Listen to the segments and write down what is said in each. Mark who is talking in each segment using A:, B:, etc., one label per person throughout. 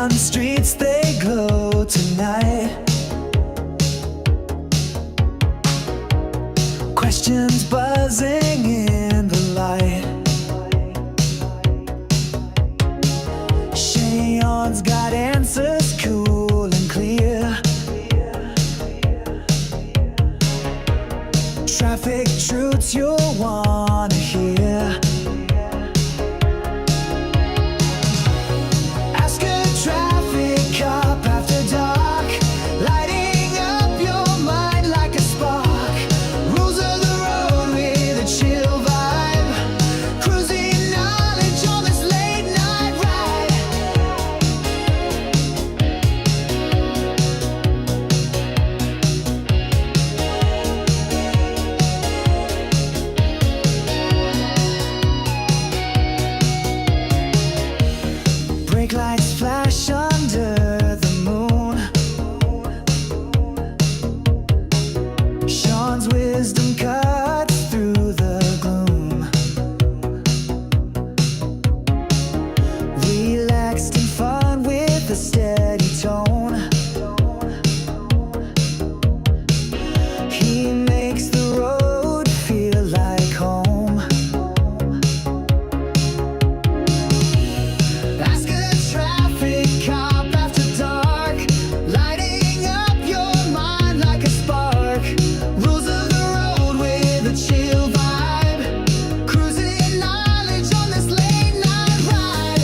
A: Neon streets, they glow tonight. Questions buzzing in the light. Shayon's got answers cool and clear. Traffic truths you'll wanna hear. Ask a traffic cop after dark, lighting up your mind like a spark. Rules of the road with a chill vibe, cruising knowledge on this late night ride. Brake lights flash under the moon. Sean's wisdom cuts through the gloom. Relaxed and fun with a steady tone. He makes the road feel like home. Ask a traffic cop after dark, lighting up your mind like a spark. Rules of the road with a chill vibe, cruising knowledge on this late night ride.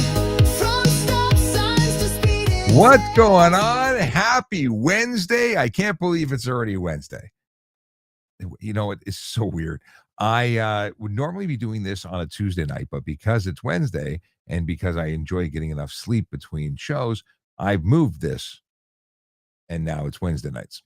A: From stop signs to speeding.
B: What's going on? Happy Wednesday. I can't believe it's already Wednesday. You know, it's so weird. I would normally be doing this on a Tuesday night, but because it's Wednesday and because I enjoy getting enough sleep between shows, I've moved this and now it's Wednesday nights.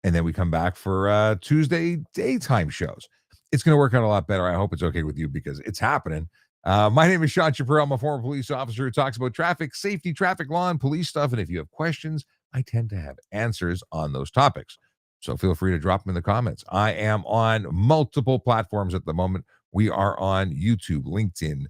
B: And then we come back for Tuesday daytime shows. It's going to work out a lot better. I hope it's okay with you because it's happening. My name is Sean Chaparral. I'm a former police officer who talks about traffic, safety, traffic law, and police stuff. And if you have questions, I tend to have answers on those topics. So feel free to drop them in the comments. I am on multiple platforms at the moment. We are on YouTube, LinkedIn,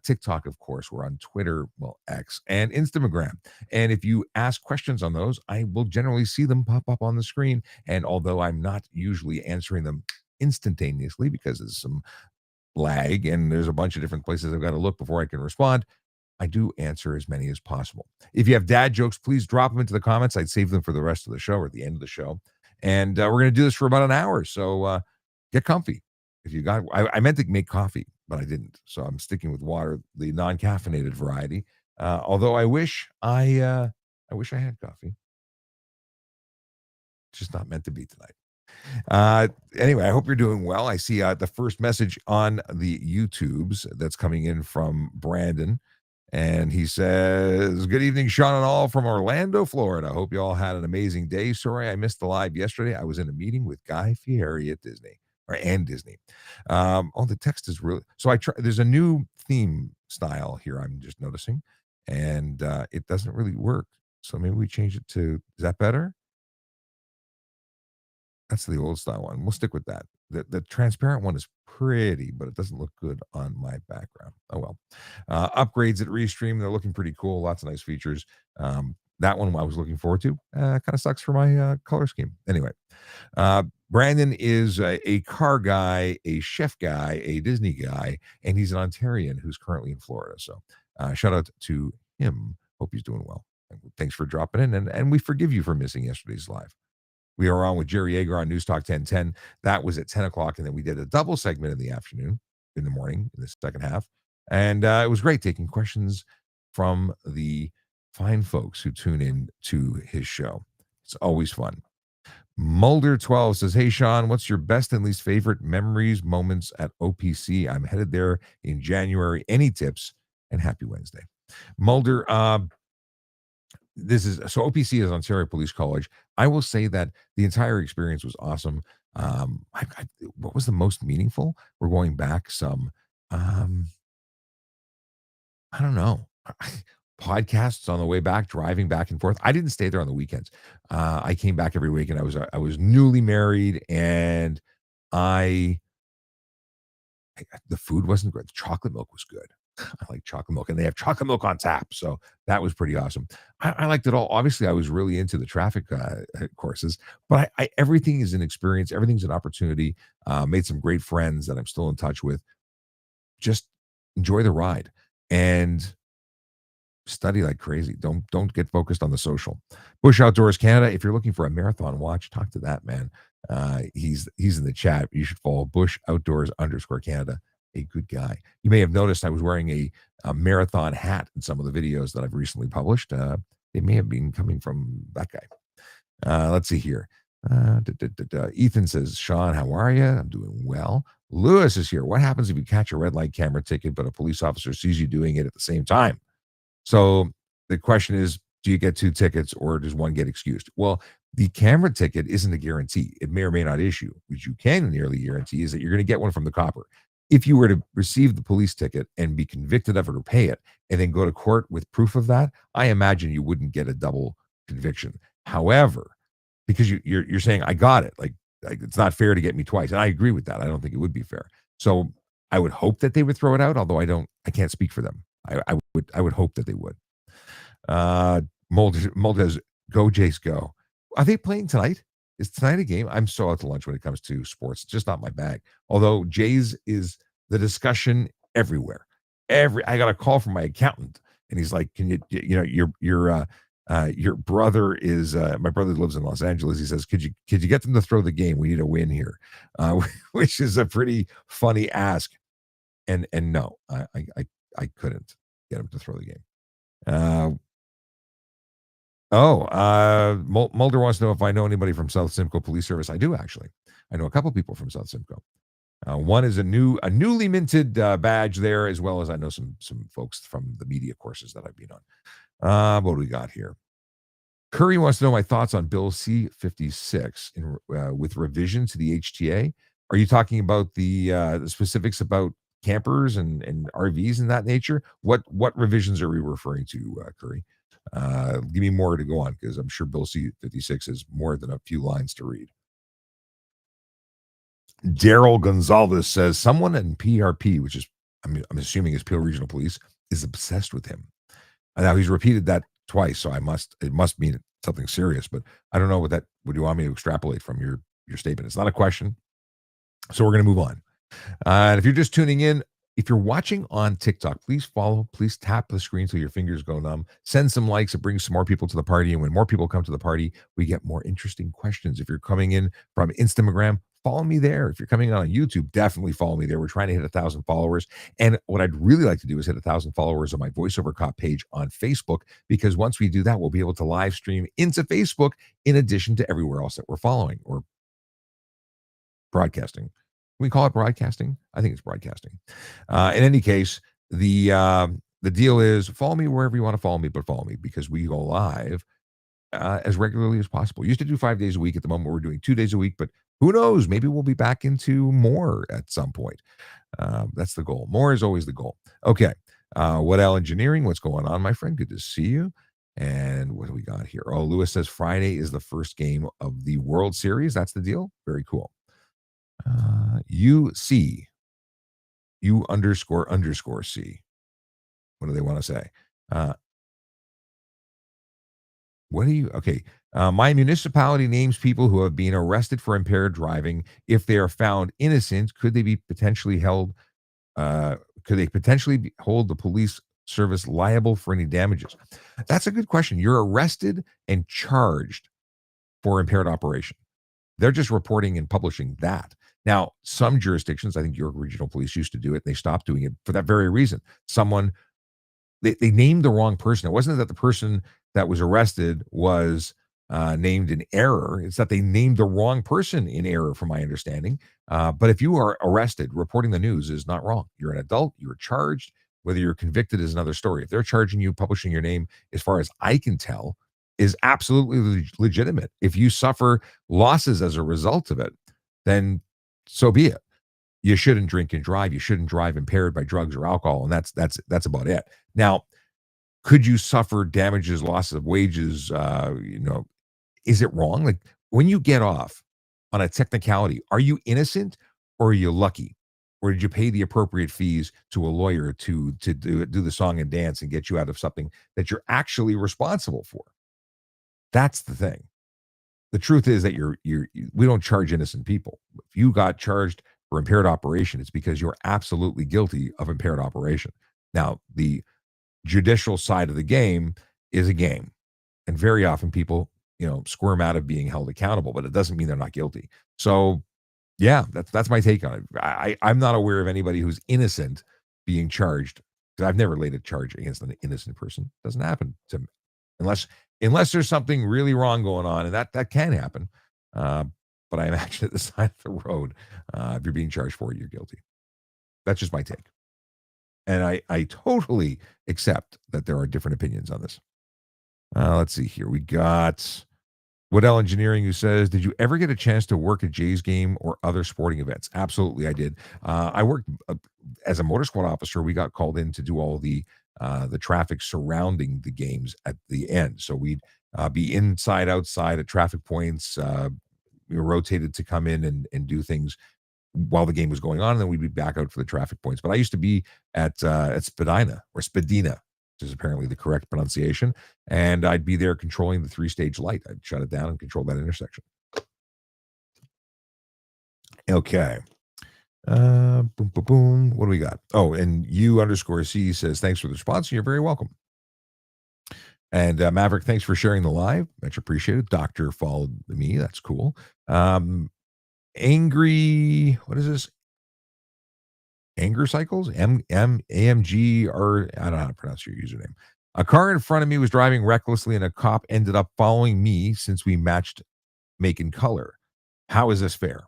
B: TikTok, of course. We're on Twitter, well, X, and Instagram. And if you ask questions on those, I will generally see them pop up on the screen. And although I'm not usually answering them instantaneously because there's some lag and there's a bunch of different places I've got to look before I can respond, I do answer as many as possible. If you have dad jokes, please drop them into the comments. I'd save them for the rest of the show or at the end of the show. And we're going to do this for about an hour. So get comfy. If you got, I meant to make coffee, but I didn't. So I'm sticking with water, the non-caffeinated variety. Although I wish I had coffee. It's just not meant to be tonight. Anyway, I hope you're doing well. I see the first message on the YouTubes that's coming in from Brandon. And he says, good evening, Sean and all from Orlando, Florida. Hope you all had an amazing day. Sorry, I missed the live yesterday. I was in a meeting with Guy Fieri at Disney. The text is really, so there's a new theme style here I'm just noticing, and it doesn't really work. So maybe we change it to, is that better? That's the old style one. We'll stick with that. The transparent one is pretty, but it doesn't look good on my background. Oh, well. Upgrades at Restream. They're looking pretty cool. Lots of nice features. That one I was looking forward to. Kind of sucks for my color scheme. Anyway, Brandon is a car guy, a chef guy, a Disney guy, and he's an Ontarian who's currently in Florida. So shout out to him. Hope he's doing well. Thanks for dropping in, and we forgive you for missing yesterday's live. We are on with Jerry Yeager on News Talk 1010. That was at 10 o'clock, and then we did a double segment in the afternoon, in the morning, in the second half. And it was great taking questions from the fine folks who tune in to his show. It's always fun. Mulder12 says, hey, Sean, what's your best and least favorite memories, moments at OPC? I'm headed there in January. Any tips? And happy Wednesday. Mulder, so OPC is Ontario Police College. I will say that the entire experience was awesome. What was the most meaningful? We're going back some, I don't know, podcasts on the way back, driving back and forth. I didn't stay there on the weekends. I came back every week, and I was newly married, and the food wasn't great. The chocolate milk was good. I like chocolate milk, and they have chocolate milk on tap. So that was pretty awesome. I liked it all. Obviously, I was really into the traffic courses, but everything is an experience. Everything's an opportunity. Made some great friends that I'm still in touch with. Just enjoy the ride and study like crazy. Don't get focused on the social. Bush Outdoors Canada. If you're looking for a marathon watch, talk to that man. He's in the chat. You should follow Bush Outdoors _ Canada. A good guy. You may have noticed I was wearing a marathon hat in some of the videos that I've recently published. They may have been coming from that guy. Let's see here. Ethan says, Sean, how are you? I'm doing well. Lewis is here. What happens if you catch a red light camera ticket, but a police officer sees you doing it at the same time? So the question is, do you get 2 tickets or does one get excused? Well, the camera ticket isn't a guarantee. It may or may not issue. What you can nearly guarantee is that you're going to get one from the copper. If you were to receive the police ticket and be convicted of it or pay it, and then go to court with proof of that, I imagine you wouldn't get a double conviction. However, because you're saying I got it, like it's not fair to get me twice, and I agree with that. I don't think it would be fair. So I would hope that they would throw it out, although I can't speak for them. I would hope that they would. Moldez, go Jays, go. Are they playing tonight? Is tonight a game? I'm so out to lunch when it comes to sports. It's just not my bag. Although Jays is the discussion everywhere. I got a call from my accountant, and he's like, "Can your brother is my brother lives in Los Angeles. He says, could you get them to throw the game? We need a win here," which is a pretty funny ask. And no, I couldn't get him to throw the game. Mulder wants to know if I know anybody from South Simcoe Police Service. I do, actually. I know a couple people from South Simcoe. One is a newly minted badge there, as well as I know some folks from the media courses that I've been on. What do we got here? Curry wants to know my thoughts on Bill C-56 with revision to the HTA. Are you talking about the specifics about campers and RVs and that nature? What revisions are we referring to, Curry? Give me more to go on, because I'm sure Bill C-56 is more than a few lines to read. Daryl Gonzalez says someone in PRP, which is I'm assuming is Peel Regional Police, is obsessed with him. Now he's repeated that twice, so it must mean something serious. But I don't know what you want me to extrapolate from your statement. It's not a question, so we're going to move on. And if you're just tuning in, if you're watching on TikTok, please follow. Please tap the screen till your fingers go numb. Send some likes. It brings some more people to the party. And when more people come to the party, we get more interesting questions. If you're coming in from Instagram, follow me there. If you're coming on YouTube, definitely follow me there. We're trying to hit 1,000 followers. And what I'd really like to do is hit 1,000 followers on my VoiceOver Cop page on Facebook, because once we do that, we'll be able to live stream into Facebook in addition to everywhere else that we're following or broadcasting. Can we call it broadcasting? I think it's broadcasting. In any case, the deal is follow me wherever you want to follow me, but follow me, because we go live as regularly as possible. Used to do 5 days a week. At the moment, we're doing 2 days a week, but who knows? Maybe we'll be back into more at some point. That's the goal. More is always the goal. Okay. Waddell Engineering, what's going on, my friend? Good to see you. And what do we got here? Oh, Lewis says Friday is the first game of the World Series. That's the deal. Very cool. UC, U __ C. What do they want to say? Okay. My municipality names people who have been arrested for impaired driving. If they are found innocent, could they be potentially held? Could they potentially hold the police service liable for any damages? That's a good question. You're arrested and charged for impaired operation. They're just reporting and publishing that. Now, some jurisdictions, I think York Regional Police used to do it. They stopped doing it for that very reason. They named the wrong person. It wasn't that the person that was arrested was named in error. It's that they named the wrong person in error, from my understanding. But if you are arrested, reporting the news is not wrong. You're an adult. You're charged. Whether you're convicted is another story. If they're charging you, publishing your name, as far as I can tell, is absolutely legitimate. If you suffer losses as a result of it, then so be it. You shouldn't drink and drive. You shouldn't drive impaired by drugs or alcohol, and that's about it. Now, could you suffer damages, loss of wages? Is it wrong? Like, when you get off on a technicality, are you innocent or are you lucky? Or did you pay the appropriate fees to a lawyer to do the song and dance and get you out of something that you're actually responsible for? That's the thing. The truth is that we don't charge innocent people. If you got charged for impaired operation, it's because you're absolutely guilty of impaired operation. Now, the judicial side of the game is a game, and very often people, squirm out of being held accountable, but it doesn't mean they're not guilty. So, yeah, that's my take on it. I'm not aware of anybody who's innocent being charged because I've never laid a charge against an innocent person. Doesn't happen to me unless there's something really wrong going on, and that can happen. Uh, but I imagine at the side of the road, if you're being charged for it, you're guilty. That's just my take, and I totally accept that there are different opinions on this. Let's see here. We got Waddell Engineering, who says, "Did you ever get a chance to work a Jays game or other sporting events?" Absolutely, I did. I worked as a motor squad officer. We got called in to do all the traffic surrounding the games at the end. So we'd be inside, outside at traffic points. We were rotated to come in and do things while the game was going on, and then we'd be back out for the traffic points. But I used to be at Spadina or Spadina, which is apparently the correct pronunciation, and I'd be there controlling the three-stage light. I'd shut it down and control that intersection. Okay. Boom, boom, boom. What do we got? Oh, and U_C says, "Thanks for the response. You're very welcome." And Maverick, thanks for sharing the live. Much appreciated. Doctor followed me. That's cool. Angry, what is this? Anger Cycles? AMG, I don't know how to pronounce your username. "A car in front of me was driving recklessly and a cop ended up following me since we matched make and color. How is this fair?"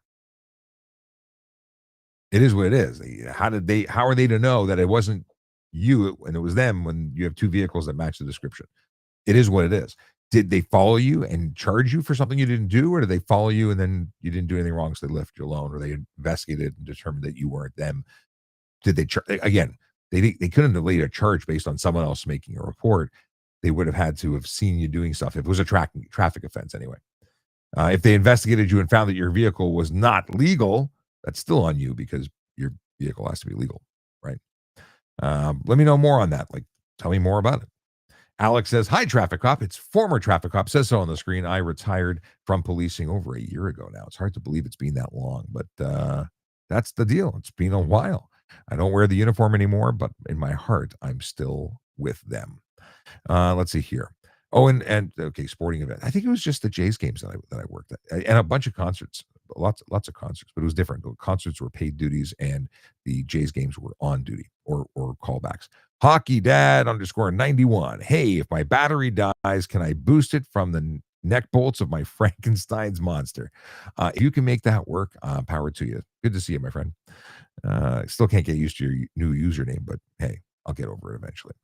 B: It is what it is. How are they to know that it wasn't you and it was them when you have two vehicles that match the description? It is what it is. Did they follow you and charge you for something you didn't do, or did they follow you and then you didn't do anything wrong, so they left you alone, or they investigated and determined that you weren't them? Did they again? They couldn't have laid a charge based on someone else making a report. They would have had to have seen you doing stuff if it was a traffic offense anyway. If they investigated you and found that your vehicle was not legal, that's still on you because your vehicle has to be legal, right? Let me know more on that. Like, tell me more about it. Alex says, "Hi, traffic cop." It's former traffic cop. Says so on the screen. "I retired from policing over a year ago now." It's hard to believe it's been that long, but that's the deal. It's been a while. I don't wear the uniform anymore, but in my heart, I'm still with them. Let's see here. Oh, and okay, sporting event. I think it was just the Jays games that I worked at, and a bunch of concerts, lots of concerts, but it was different. The concerts were paid duties, and the Jays games were on duty or callbacks. Hockey Dad _91. "Hey, if my battery dies, can I boost it from the neck bolts of my Frankenstein's monster? If you can make that work, power to you. Good to see you, my friend. Still can't get used to your new username, but hey, I'll get over it eventually."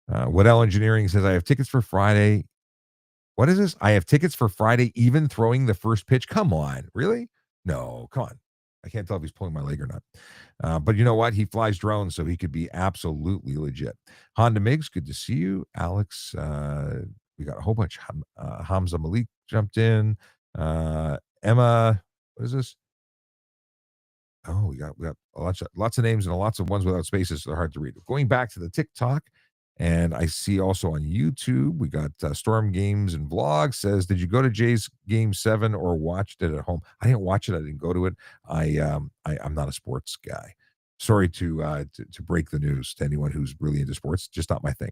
B: Waddell Engineering says, "I have tickets for Friday." What is this? "I have tickets for Friday, even throwing the first pitch." Come on. Really? No, come on. I can't tell if he's pulling my leg or not. But you know what? He flies drones, so he could be absolutely legit. Honda Migs, good to see you. Alex, we got a whole bunch. Hamza Malik jumped in. Emma, what is this? Oh, we got lots of names and lots of ones without spaces. So they're hard to read. Going back to the TikTok, and I see also on YouTube, we got Storm Games and Vlog says, "Did you go to Jay's Game 7 or watched it at home?" I didn't watch it. I didn't go to it. I'm not a sports guy. Sorry to break the news to anyone who's really into sports. Just not my thing.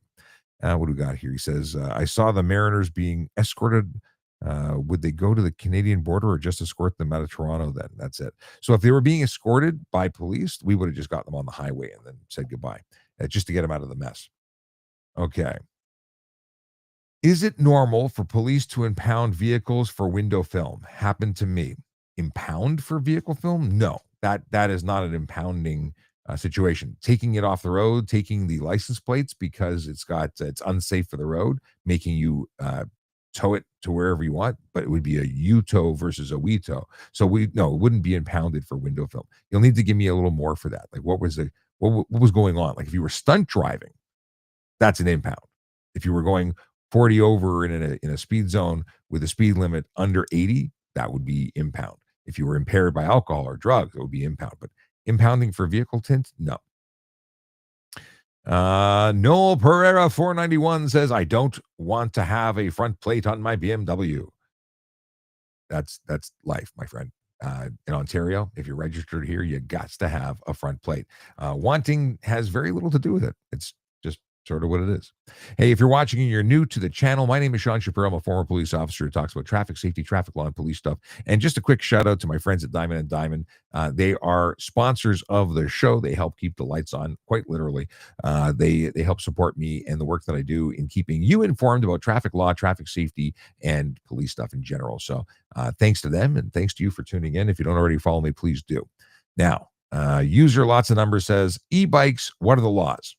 B: What do we got here? He says, "I saw the Mariners being escorted. Would they go to the Canadian border or just escort them out of Toronto then?" That's it. So if they were being escorted by police, we would have just got them on the highway and then said goodbye, just to get them out of the mess. Okay. "Is it normal for police to impound vehicles for window film?" Happened to me. Impound for vehicle film? No, that is not an impounding situation. Taking it off the road, taking the license plates because it's unsafe for the road, making you tow it to wherever you want, but it would be a you tow versus a we tow. So it wouldn't be impounded for window film. You'll need to give me a little more for that. Like what was going on? Like if you were stunt driving, that's an impound. If you were going 40 over in a speed zone with a speed limit under 80, that would be impound. If you were impaired by alcohol or drugs, it would be impound. But Impounding for vehicle tint? No. Noel Pereira 491 says, I don't want to have a front plate on my BMW. That's life, my friend. In Ontario, if you're registered here, you got to have a front plate. Wanting has very little to do with it. It's just sort of what it is. Hey, if you're watching and you're new to the channel, my name is Sean Shapiro. I'm a former police officer who talks about traffic safety, traffic law, and police stuff. And just a quick shout out to my friends at Diamond and Diamond. They are sponsors of the show. They help keep the lights on, quite literally. They help support me and the work that I do in keeping you informed about traffic law, traffic safety, and police stuff in general. So thanks to them, and thanks to you for tuning in. If you don't already follow me, please do. Now, user lots of numbers says, e-bikes, what are the laws?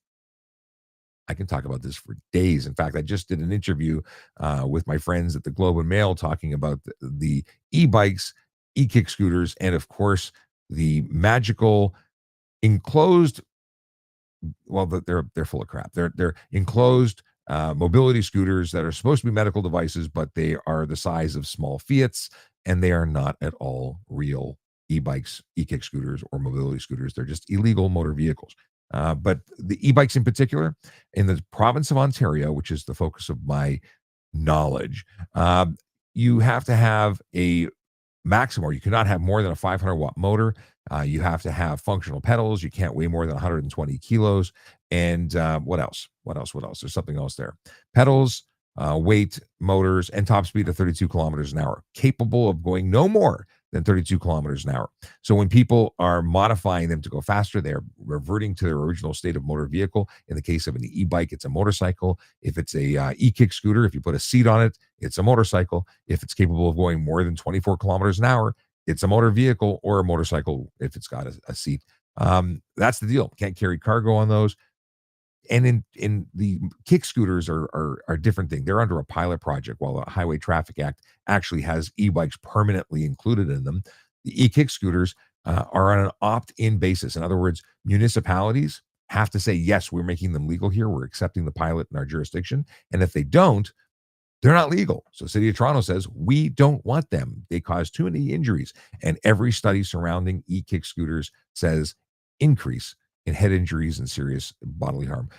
B: I can talk about this for days. In fact, I just did an interview with my friends at the Globe and Mail talking about the e-bikes, e-kick scooters, and of course, the magical enclosed. Well, they're full of crap. They're enclosed mobility scooters that are supposed to be medical devices, but they are the size of small Fiats, and they are not at all real e-bikes, e-kick scooters, or mobility scooters. They're just illegal motor vehicles. But the e-bikes in particular, in the province of Ontario, which is the focus of my knowledge, you have to have a maximum, or you cannot have more than a 500-watt motor. You have to have functional pedals. You can't weigh more than 120 kilos. And what else? What else? There's something else there. Pedals, weight, motors, and top speed of 32 kilometers an hour, capable of going no more than 32 kilometers an hour. So when people are modifying them to go faster, they're reverting to their original state of motor vehicle. In the case of an e-bike, it's a motorcycle. If it's a e-kick scooter, if you put a seat on it, it's a motorcycle. If it's capable of going more than 24 kilometers an hour, it's a motor vehicle, or a motorcycle if it's got a seat. That's the deal. Can't carry cargo on those. And in the kick scooters are a different thing. They're under a pilot project, while the Highway Traffic Act actually has e-bikes permanently included in them. The e-kick scooters are on an opt-in basis. In other words, municipalities have to say, yes, we're making them legal here. We're accepting the pilot in our jurisdiction. And if they don't, they're not legal. So City of Toronto says, we don't want them. They cause too many injuries. And every study surrounding e-kick scooters says increase in head injuries and serious bodily harm.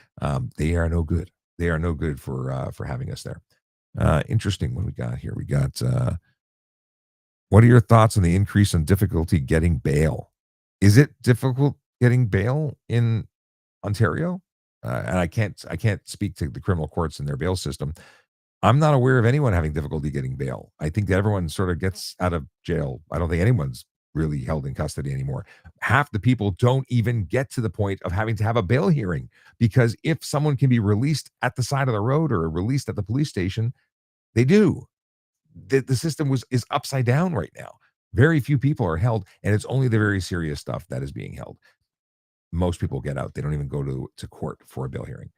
B: They are no good. They are no good for having us there. Interesting. What we got here? We got, what are your thoughts on the increase in difficulty getting bail? Is it difficult getting bail in Ontario? And I can't speak to the criminal courts and their bail system. I'm not aware of anyone having difficulty getting bail. I think that everyone sort of gets out of jail. I don't think anyone's really held in custody anymore. Half the people don't even get to the point of having to have a bail hearing, because if someone can be released at the side of the road or released at the police station, they do. The system is upside down right now. Very few people are held, and it's only the very serious stuff that is being held. Most people get out. They don't even go to court for a bail hearing.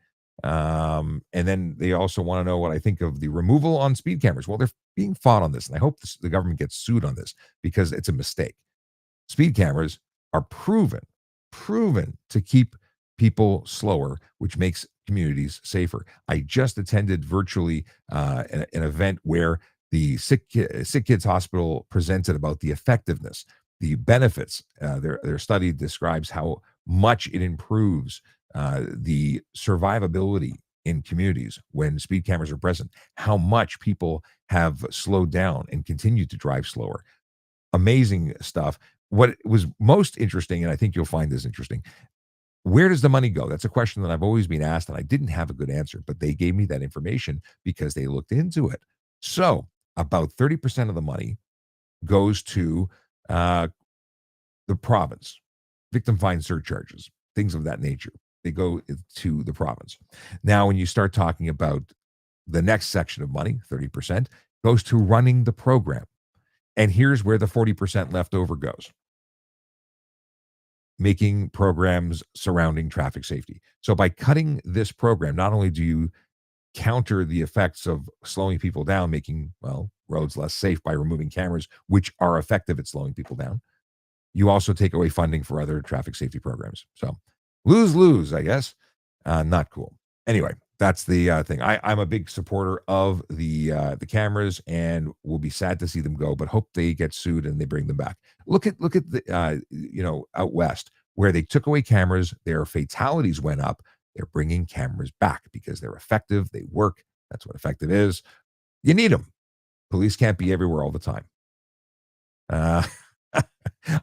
B: And then they also want to know what I think of the removal on speed cameras. Well, they're being fought on this, and I hope the government gets sued on this, because it's a mistake. Speed cameras are proven to keep people slower, which makes communities safer. I just attended virtually an event where the Sick Kids Hospital presented about the effectiveness, the benefits. Their study describes how much it improves the survivability in communities when speed cameras are present, how much people have slowed down and continue to drive slower. Amazing stuff. What was most interesting, and I think you'll find this interesting, where does the money go? That's a question that I've always been asked, and I didn't have a good answer, but they gave me that information because they looked into it. So about 30% of the money goes to the province, victim fine surcharges, things of that nature. They go to the province. Now, when you start talking about the next section of money, 30%, goes to running the program. And here's where the 40% left over goes: making programs surrounding traffic safety. So by cutting this program, not only do you counter the effects of slowing people down, making, well, roads less safe by removing cameras, which are effective at slowing people down, you also take away funding for other traffic safety programs. So lose, I guess. Not cool. Anyway, that's the thing. I'm a big supporter of the cameras, and will be sad to see them go, but hope they get sued and they bring them back. Look at the out west. where they took away cameras, their fatalities went up. They're bringing cameras back because they're effective. They work. That's what effective is. You need them. Police can't be everywhere all the time. Uh,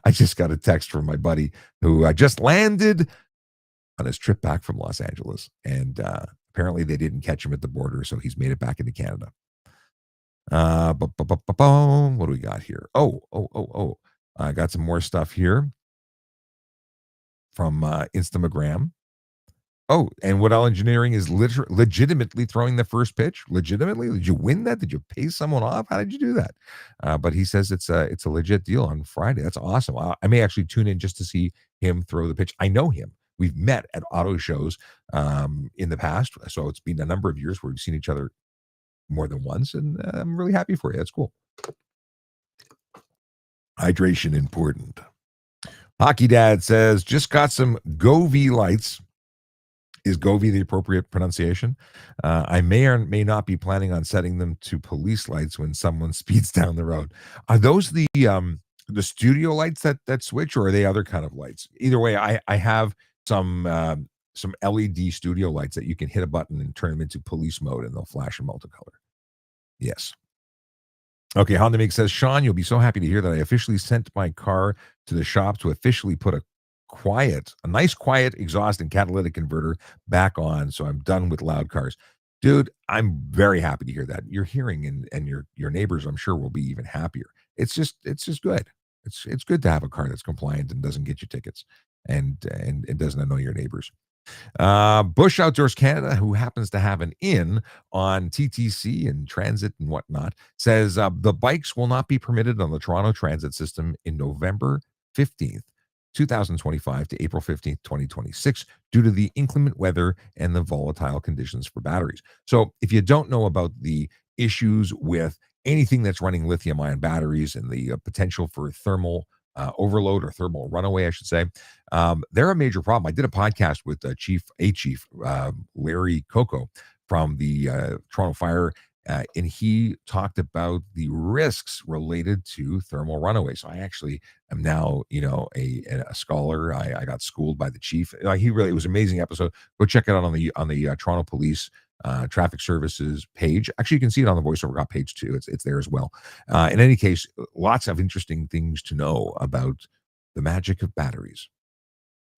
B: I just got a text from my buddy who just landed on his trip back from Los Angeles, and apparently they didn't catch him at the border, so he's made it back into Canada. What do we got here? Oh. I got some more stuff here from Instagram. Oh, and Woodall Engineering is legitimately throwing the first pitch. Legitimately, did you win that? Did you pay someone off? How did you do that? But he says it's a legit deal on Friday. That's awesome. I may actually tune in just to see him throw the pitch. I know him. We've met at auto shows in the past, so it's been a number of years where we've seen each other more than once, and I'm really happy for you. That's cool. Hydration important. Hockey Dad says just got some Govee lights. Is Govee the appropriate pronunciation? I may or may not be planning on setting them to police lights when someone speeds down the road. Are those the studio lights that switch, or are they other kind of lights? Either way, I have some LED studio lights that you can hit a button and turn them into police mode, and they'll flash in multicolor. Yes. Okay, Honda Make says, Sean, you'll be so happy to hear that I officially sent my car to the shop to officially put a nice quiet exhaust and catalytic converter back on. So I'm done with loud cars. Dude, I'm very happy to hear that. Your hearing and your neighbors, I'm sure, will be even happier. It's just good. It's good to have a car that's compliant and doesn't get you tickets and it doesn't annoy your neighbors. Bush Outdoors Canada, who happens to have an in on TTC and transit and whatnot, says the bikes will not be permitted on the Toronto transit system in November 15th, 2025 to April 15th, 2026, due to the inclement weather and the volatile conditions for batteries. So, if you don't know about the issues with anything that's running lithium ion batteries and the potential for thermal overload or thermal runaway, I should say, they're a major problem. I did a podcast with Chief Larry Coco from the Toronto Fire, and he talked about the risks related to thermal runaway. So I actually am now, a scholar. I got schooled by the chief. He really, it was an amazing episode. Go check it out on the Toronto Police traffic services page. Actually, you can see it on the voiceover got page too. It's there as well. In any case, lots of interesting things to know about the magic of batteries.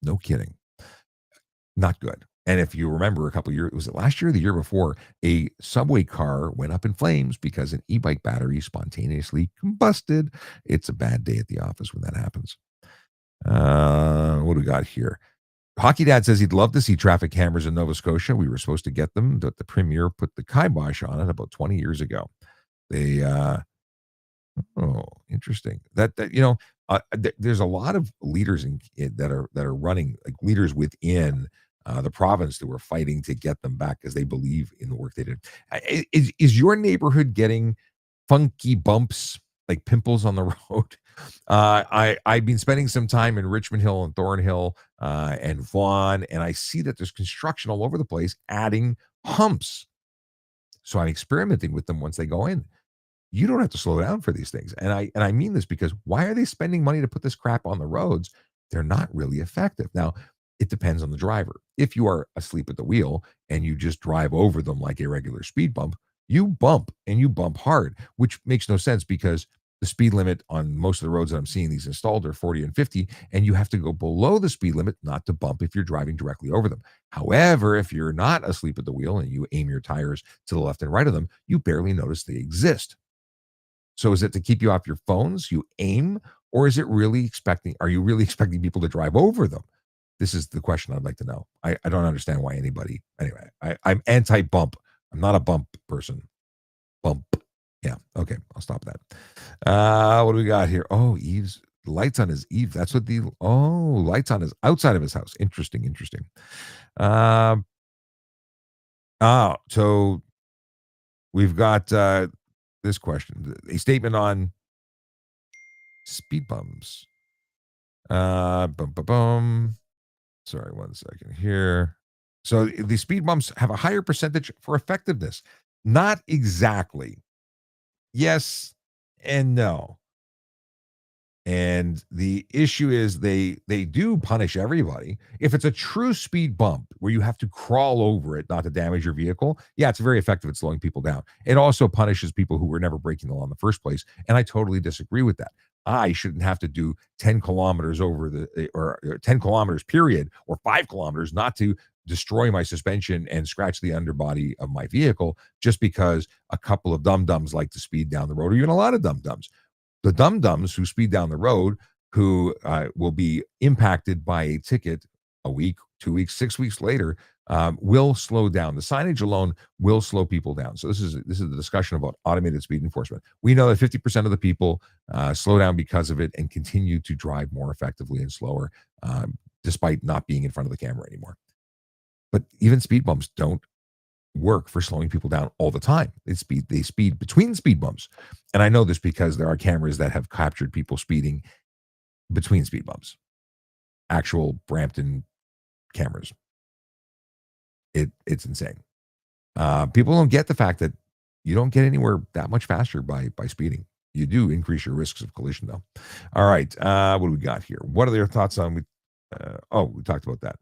B: No kidding. Not good. And if you remember a couple of years, was it last year or the year before, a subway car went up in flames because an e-bike battery spontaneously combusted. It's a bad day at the office when that happens. What do we got here? Hockey Dad says he'd love to see traffic cameras in Nova Scotia. We were supposed to get them, but the premier put the kibosh on it about 20 years ago. They interesting. There's a lot of leaders that are running, like leaders within the province, that were fighting to get them back because they believe in the work they did. Is your neighborhood getting funky bumps, like pimples on the road? I've been spending some time in Richmond Hill and Thornhill and Vaughan, and I see that there's construction all over the place adding humps. So I'm experimenting with them once they go in. You don't have to slow down for these things. And I mean this because why are they spending money to put this crap on the roads? They're not really effective. Now, it depends on the driver. If you are asleep at the wheel and you just drive over them like a regular speed bump, you bump and you bump hard, which makes no sense because the speed limit on most of the roads that I'm seeing these installed are 40 and 50, and you have to go below the speed limit not to bump if you're driving directly over them. However, if you're not asleep at the wheel and you aim your tires to the left and right of them, you barely notice they exist. So is it to keep you off your phones, you aim, or are you really expecting people to drive over them? This is the question I'd like to know. I don't understand why anybody, anyway, I'm anti-bump. I'm not a bump person. Bump. Yeah. Okay. I'll stop that. What do we got here? Oh, Eve's lights on his Eve. That's what lights on his outside of his house. Interesting. So we've got this question, a statement on speed bumps. Sorry, 1 second here. So the speed bumps have a higher percentage for effectiveness. Not exactly. Yes and no. And the issue is they do punish everybody. If it's a true speed bump where you have to crawl over it not to damage your vehicle, yeah, it's very effective at slowing people down. It also punishes people who were never breaking the law in the first place. And I totally disagree with that. I shouldn't have to do 10 kilometers over or 10 kilometers period or 5 kilometers not to destroy my suspension and scratch the underbody of my vehicle just because a couple of dum dums like to speed down the road, or even a lot of dum dums. The dum-dums who speed down the road, who will be impacted by a ticket a week, 2 weeks, 6 weeks later, will slow down. The signage alone will slow people down. So this is the discussion about automated speed enforcement. We know that 50% of the people slow down because of it and continue to drive more effectively and slower, despite not being in front of the camera anymore. But even speed bumps don't work for slowing people down all the time. They speed between speed bumps. And I know this because there are cameras that have captured people speeding between speed bumps. Actual Brampton cameras. It's insane. People don't get the fact that you don't get anywhere that much faster by speeding. You do increase your risks of collision, though. All right, what do we got here? What are your thoughts on? We talked about that.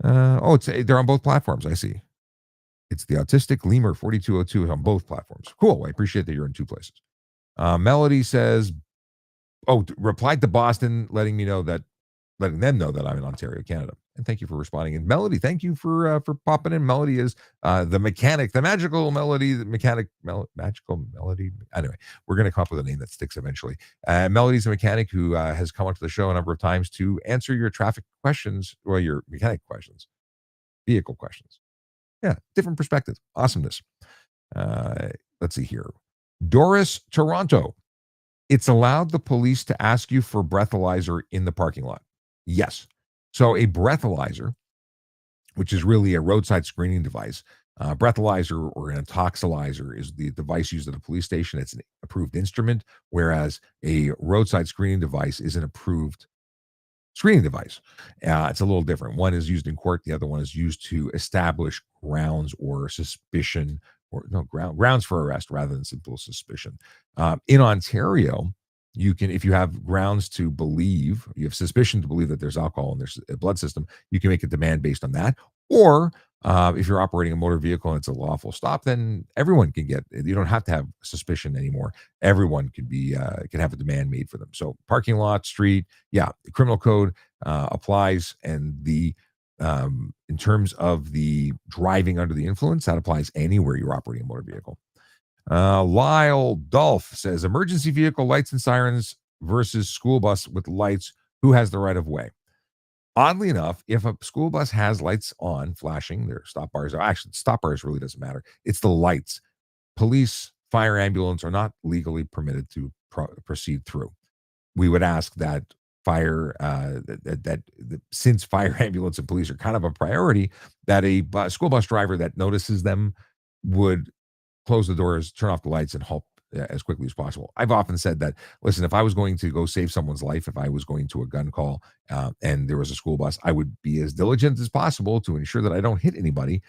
B: They're on both platforms. I see. It's the Autistic Lemur 4202 on both platforms. Cool. I appreciate that you're in two places. Melody says, replied to Boston, letting them know that I'm in Ontario, Canada. And thank you for responding. And Melody, thank you for popping in. Melody is the mechanic, the magical melody, magical melody. Anyway, we're going to come up with a name that sticks eventually. Melody's a mechanic who has come onto the show a number of times to answer your traffic questions, or your mechanic questions, vehicle questions. Yeah, different perspective. Awesomeness. Let's see here. Doris Toronto. It's allowed the police to ask you for breathalyzer in the parking lot. Yes. So a breathalyzer, which is really a roadside screening device, breathalyzer or an intoxilizer is the device used at a police station. It's an approved instrument, whereas a roadside screening device is an approved screening device. It's a little different. One is used in court. The other one is used to establish grounds or suspicion, or no grounds for arrest rather than simple suspicion. In Ontario, you can, if you have grounds to believe, you have suspicion to believe that there's alcohol in their blood system, you can make a demand based on that. Or if you're operating a motor vehicle and it's a lawful stop, then everyone can get. You don't have to have suspicion anymore. Everyone can have a demand made for them. So parking lot, street, yeah, the criminal code applies, and in terms of the driving under the influence, that applies anywhere you're operating a motor vehicle. Lyle Dolph says emergency vehicle lights and sirens versus school bus with lights. Who has the right of way? Oddly enough, if a school bus has lights on, flashing, their stop bars are actually stop bars really doesn't matter. It's the lights. Police, fire, ambulance are not legally permitted to proceed through. We would ask that since fire, ambulance, and police are kind of a priority, that a school bus driver that notices them would close the doors, turn off the lights, and halt as quickly as possible. I've often said that, listen, if I was going to go save someone's life, if I was going to a gun call and there was a school bus, I would be as diligent as possible to ensure that I don't hit anybody,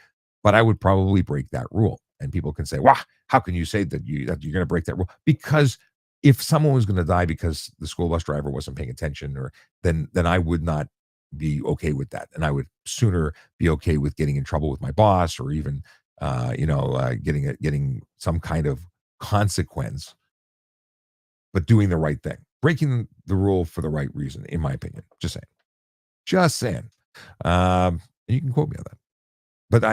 B: but I would probably break that rule. And people can say, wow, how can you say that you're going to break that rule? Because if someone was going to die because the school bus driver wasn't paying attention, or then I would not be okay with that. And I would sooner be okay with getting in trouble with my boss, or even getting some kind of consequence, but doing the right thing, breaking the rule for the right reason, in my opinion. Just saying. You can quote me on that. But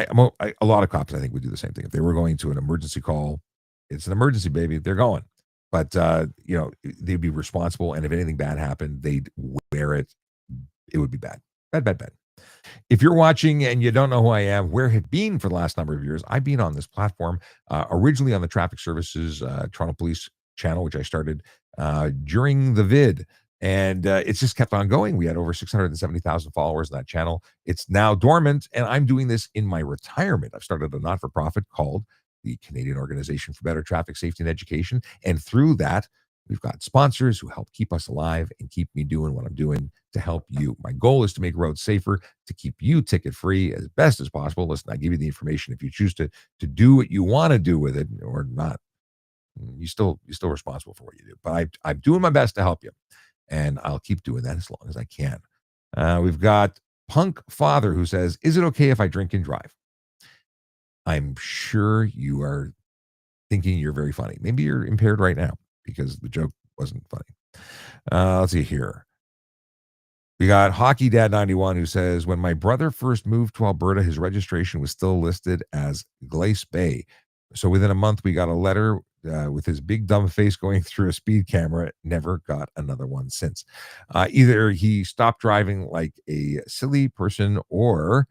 B: a lot of cops, I think, would do the same thing. If they were going to an emergency call, it's an emergency, baby. They're going. But they'd be responsible, and if anything bad happened, they'd wear it. It would be bad. Bad. If you're watching and you don't know who I am, where have been for the last number of years, I've been on this platform, originally on the Traffic Services Toronto Police channel, which I started during the vid. And it's just kept on going. We had over 670,000 followers on that channel. It's now dormant, and I'm doing this in my retirement. I've started a not-for-profit called the Canadian Organization for Better Traffic Safety and Education. And through that, we've got sponsors who help keep us alive and keep me doing what I'm doing to help you. My goal is to make roads safer, to keep you ticket free as best as possible. Listen, I give you the information. If you choose to do what you want to do with it or not, you're still responsible for what you do. But I'm doing my best to help you. and I'll keep doing that as long as I can. We've got Punk Father who says, "Is it okay if I drink and drive?" I'm sure you are thinking you're very funny. Maybe you're impaired right now because the joke wasn't funny. Let's see here. We got Hockey Dad 91 who says, "When my brother first moved to Alberta, his registration was still listed as Glace Bay. So within a month, we got a letter with his big dumb face going through a speed camera. Never got another one since. Either he stopped driving like a silly person or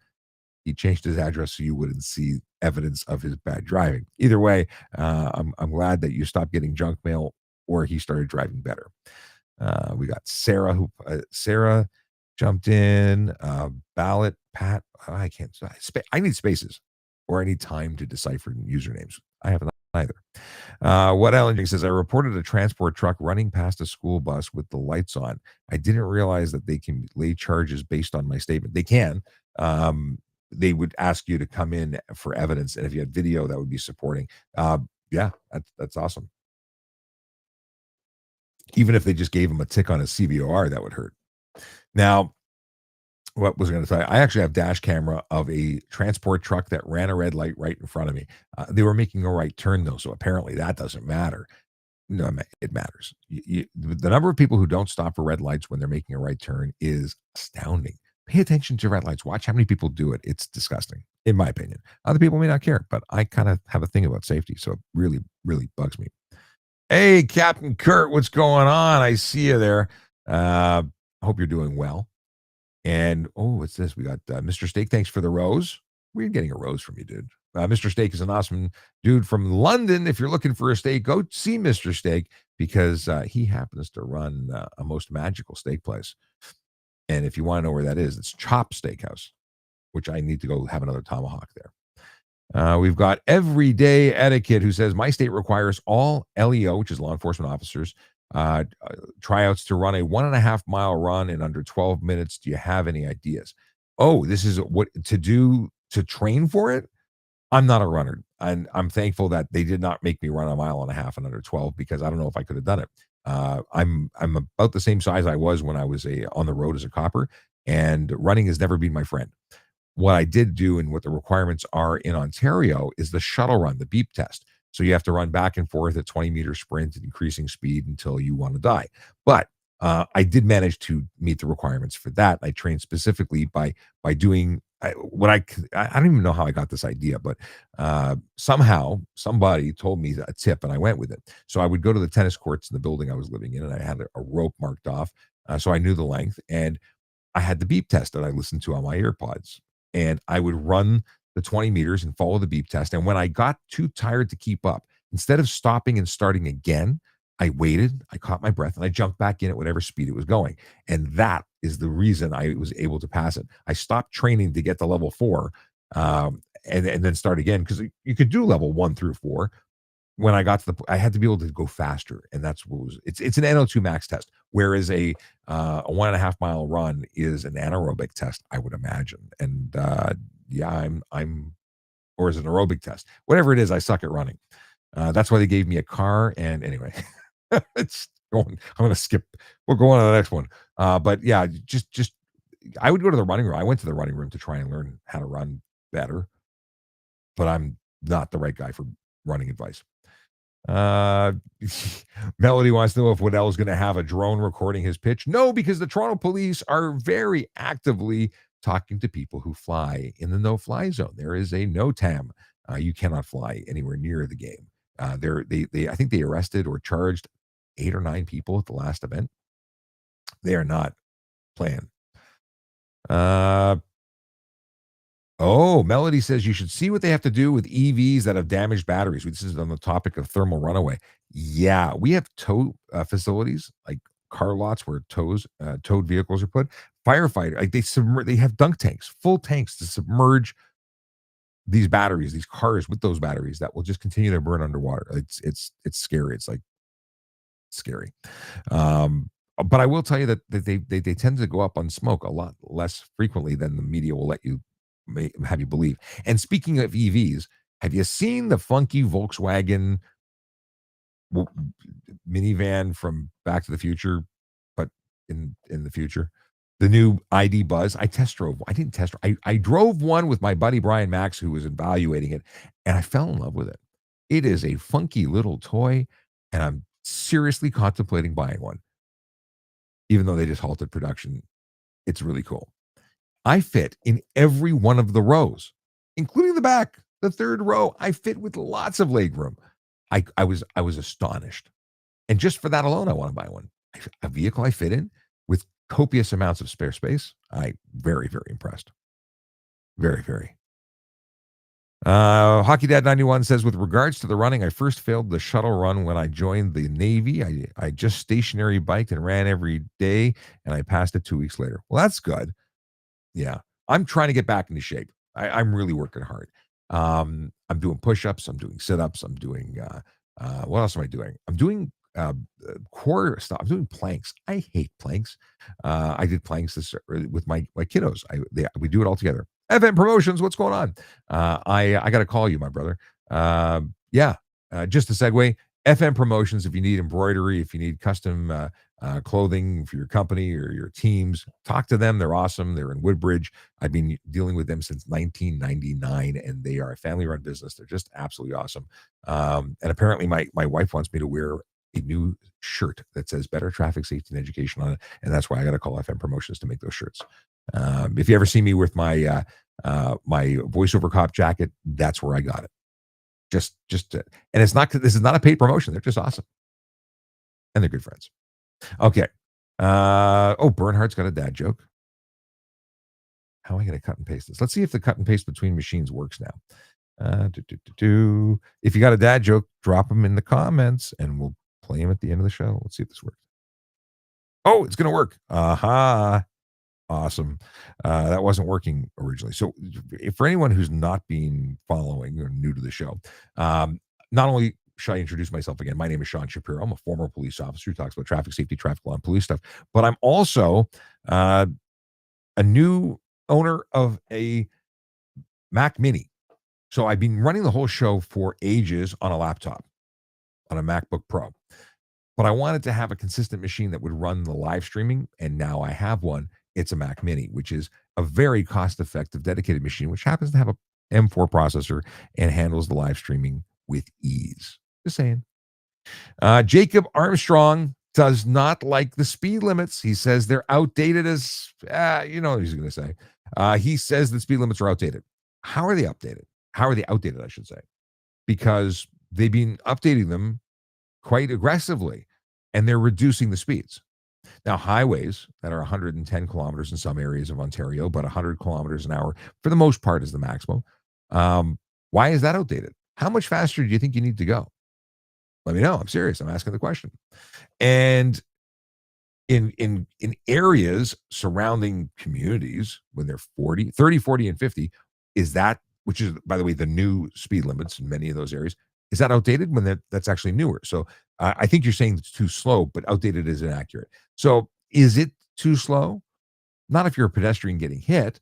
B: he changed his address so you wouldn't see evidence of his bad driving. Either way, I'm glad that you stopped getting junk mail or he started driving better." We got Sarah who Sarah jumped in. Ballot Pat. I can't. I need spaces, or I need time to decipher usernames. I have neither. What Ellen says, "I reported a transport truck running past a school bus with the lights on. I didn't realize that they can lay charges based on my statement. They can. They would ask you to come in for evidence, and if you had video, that would be supporting. Yeah, that's awesome. Even if they just gave him a tick on his CVOR, that would hurt. Now, what was I going to say? I actually have dash camera of a transport truck that ran a red light right in front of me. They were making a right turn though, so apparently that doesn't matter. No, it matters. The number of people who don't stop for red lights when they're making a right turn is astounding. Pay attention to red lights. Watch how many people do it. It's disgusting, in my opinion. Other people may not care, but I kind of have a thing about safety, so it really, really bugs me. Hey, Captain Kurt, what's going on? I see you there. Hope you're doing well. And what's this? We got Mr. Steak. Thanks for the rose. We're getting a rose from you, dude. Mr. Steak is an awesome dude from London. If you're looking for a steak, go see Mr. Steak because he happens to run a most magical steak place. And if you want to know where that is, it's Chop Steakhouse, which I need to go have another tomahawk there. We've got Everyday Etiquette who says, "My state requires all LEO, which is law enforcement officers, tryouts to run a 1.5 mile run in under 12 minutes. Do you have any ideas?" Oh, this is what to do to train for it. I'm not a runner, and I'm thankful that they did not make me run 1.5 miles in under 12 because I don't know if I could have done it. I'm about the same size I was when I was on the road as a copper, and running has never been my friend. What I did do and what the requirements are in Ontario is the shuttle run, the beep test. So you have to run back and forth at 20-meter sprint at increasing speed until you want to die. But I did manage to meet the requirements for that. I trained specifically by doing what I don't even know how I got this idea, but somehow somebody told me a tip and I went with it. So I would go to the tennis courts in the building I was living in, and I had a rope marked off, so I knew the length, and I had the beep test that I listened to on my earpods, and I would run the 20 meters and follow the beep test. And when I got too tired to keep up, instead of stopping and starting again, I waited, I caught my breath, and I jumped back in at whatever speed it was going. And that is the reason I was able to pass it. I stopped training to get to level 4, and then start again because you could do level 1 through 4. When I got to I had to be able to go faster, and that's what was. It's an NO2 max test, whereas a 1.5 mile run is an anaerobic test, I would imagine. And yeah, I'm or is it an aerobic test? Whatever it is, I suck at running. That's why they gave me a car. And anyway, it's going. I'm going to skip. We'll go on to the next one. But yeah, just I would go to the running room. I went to the running room to try and learn how to run better, but I'm not the right guy for running advice. Uh, Melody wants to know if Waddell is going to have a drone recording his pitch. No, because the Toronto police are very actively talking to people who fly in the no-fly zone. There is a no-tam. You cannot fly anywhere near the game. I think they arrested or charged 8 or 9 people at the last event. They are not playing. Melody says you should see what they have to do with EVs that have damaged batteries. This is on the topic of thermal runaway. Yeah, we have tow facilities like car lots where towed vehicles are put. Firefighter, like they have dunk tanks, full tanks to submerge these batteries, these cars with those batteries that will just continue to burn underwater. It's scary. It's like scary. But I will tell you that they tend to go up on smoke a lot less frequently than the media will let you have you believe. And speaking of EVs, have you seen the funky Volkswagen w- minivan from Back to the Future, but in the future. The new ID Buzz. I test drove. I didn't test. I drove one with my buddy Brian Max, who was evaluating it, and I fell in love with it. It is a funky little toy, and I'm seriously contemplating buying one, even though they just halted production. It's really cool. I fit in every one of the rows, including the back, the third row. I fit with lots of leg room. I was astonished. And just for that alone, I want to buy one. A vehicle I fit in with copious amounts of spare space. I very, very impressed. Very, very. Hockey Dad 91 says, with regards to the running, I first failed the shuttle run when I joined the Navy. I just stationary biked and ran every day, and I passed it 2 weeks later. Well, that's good. Yeah. I'm trying to get back into shape. I'm really working hard. I'm doing push-ups. I'm doing sit-ups. I'm doing, what else am I doing? I'm doing core stuff. I'm doing planks. I hate planks. I did planks with my kiddos. We do it all together. FM Promotions, what's going on? I got to call you, my brother. Yeah, just a segue. FM Promotions, if you need embroidery, if you need custom clothing for your company or your teams, talk to them. They're awesome. They're in Woodbridge. I've been dealing with them since 1999, and they are a family-run business. They're just absolutely awesome. And apparently, my wife wants me to wear a new shirt that says "Better Traffic Safety and Education" on it, and that's why I got to call FM Promotions to make those shirts. If you ever see me with my my voiceover cop jacket, that's where I got it. And it's not. This is not a paid promotion. They're just awesome, and they're good friends. Okay. Bernhardt's got a dad joke. How am I going to cut and paste this? Let's see if the cut and paste between machines works now. If you got a dad joke, drop them in the comments, and we'll play them at the end of the show. Let's see if this works. Oh, it's going to work. Aha. Awesome. That wasn't working originally. So for anyone who's not been following or new to the show, not only should I introduce myself again, my name is Sean Shapiro. I'm a former police officer who talks about traffic safety, traffic law, and police stuff, but I'm also a new owner of a Mac Mini. So I've been running the whole show for ages on a laptop, on a MacBook Pro. But I wanted to have a consistent machine that would run the live streaming, and now I have one. It's a Mac Mini, which is a very cost-effective, dedicated machine, which happens to have a M4 processor and handles the live streaming with ease. Just saying. Jacob Armstrong does not like the speed limits. He says they're outdated as, you know what he's going to say. He says the speed limits are outdated. How are they updated? How are they outdated, I should say? Because they've been updating them quite aggressively, and they're reducing the speeds. Now, highways that are 110 kilometers in some areas of Ontario, but 100 kilometers an hour for the most part is the maximum. Why is that outdated? How much faster do you think you need to go? Let me know. I'm serious. I'm asking the question. And in areas surrounding communities, when they're 30, 40, and 50, is that, which is, by the way, the new speed limits in many of those areas, is that outdated when that's actually newer? So I think you're saying it's too slow, but outdated is inaccurate. So is it too slow? Not if you're a pedestrian getting hit.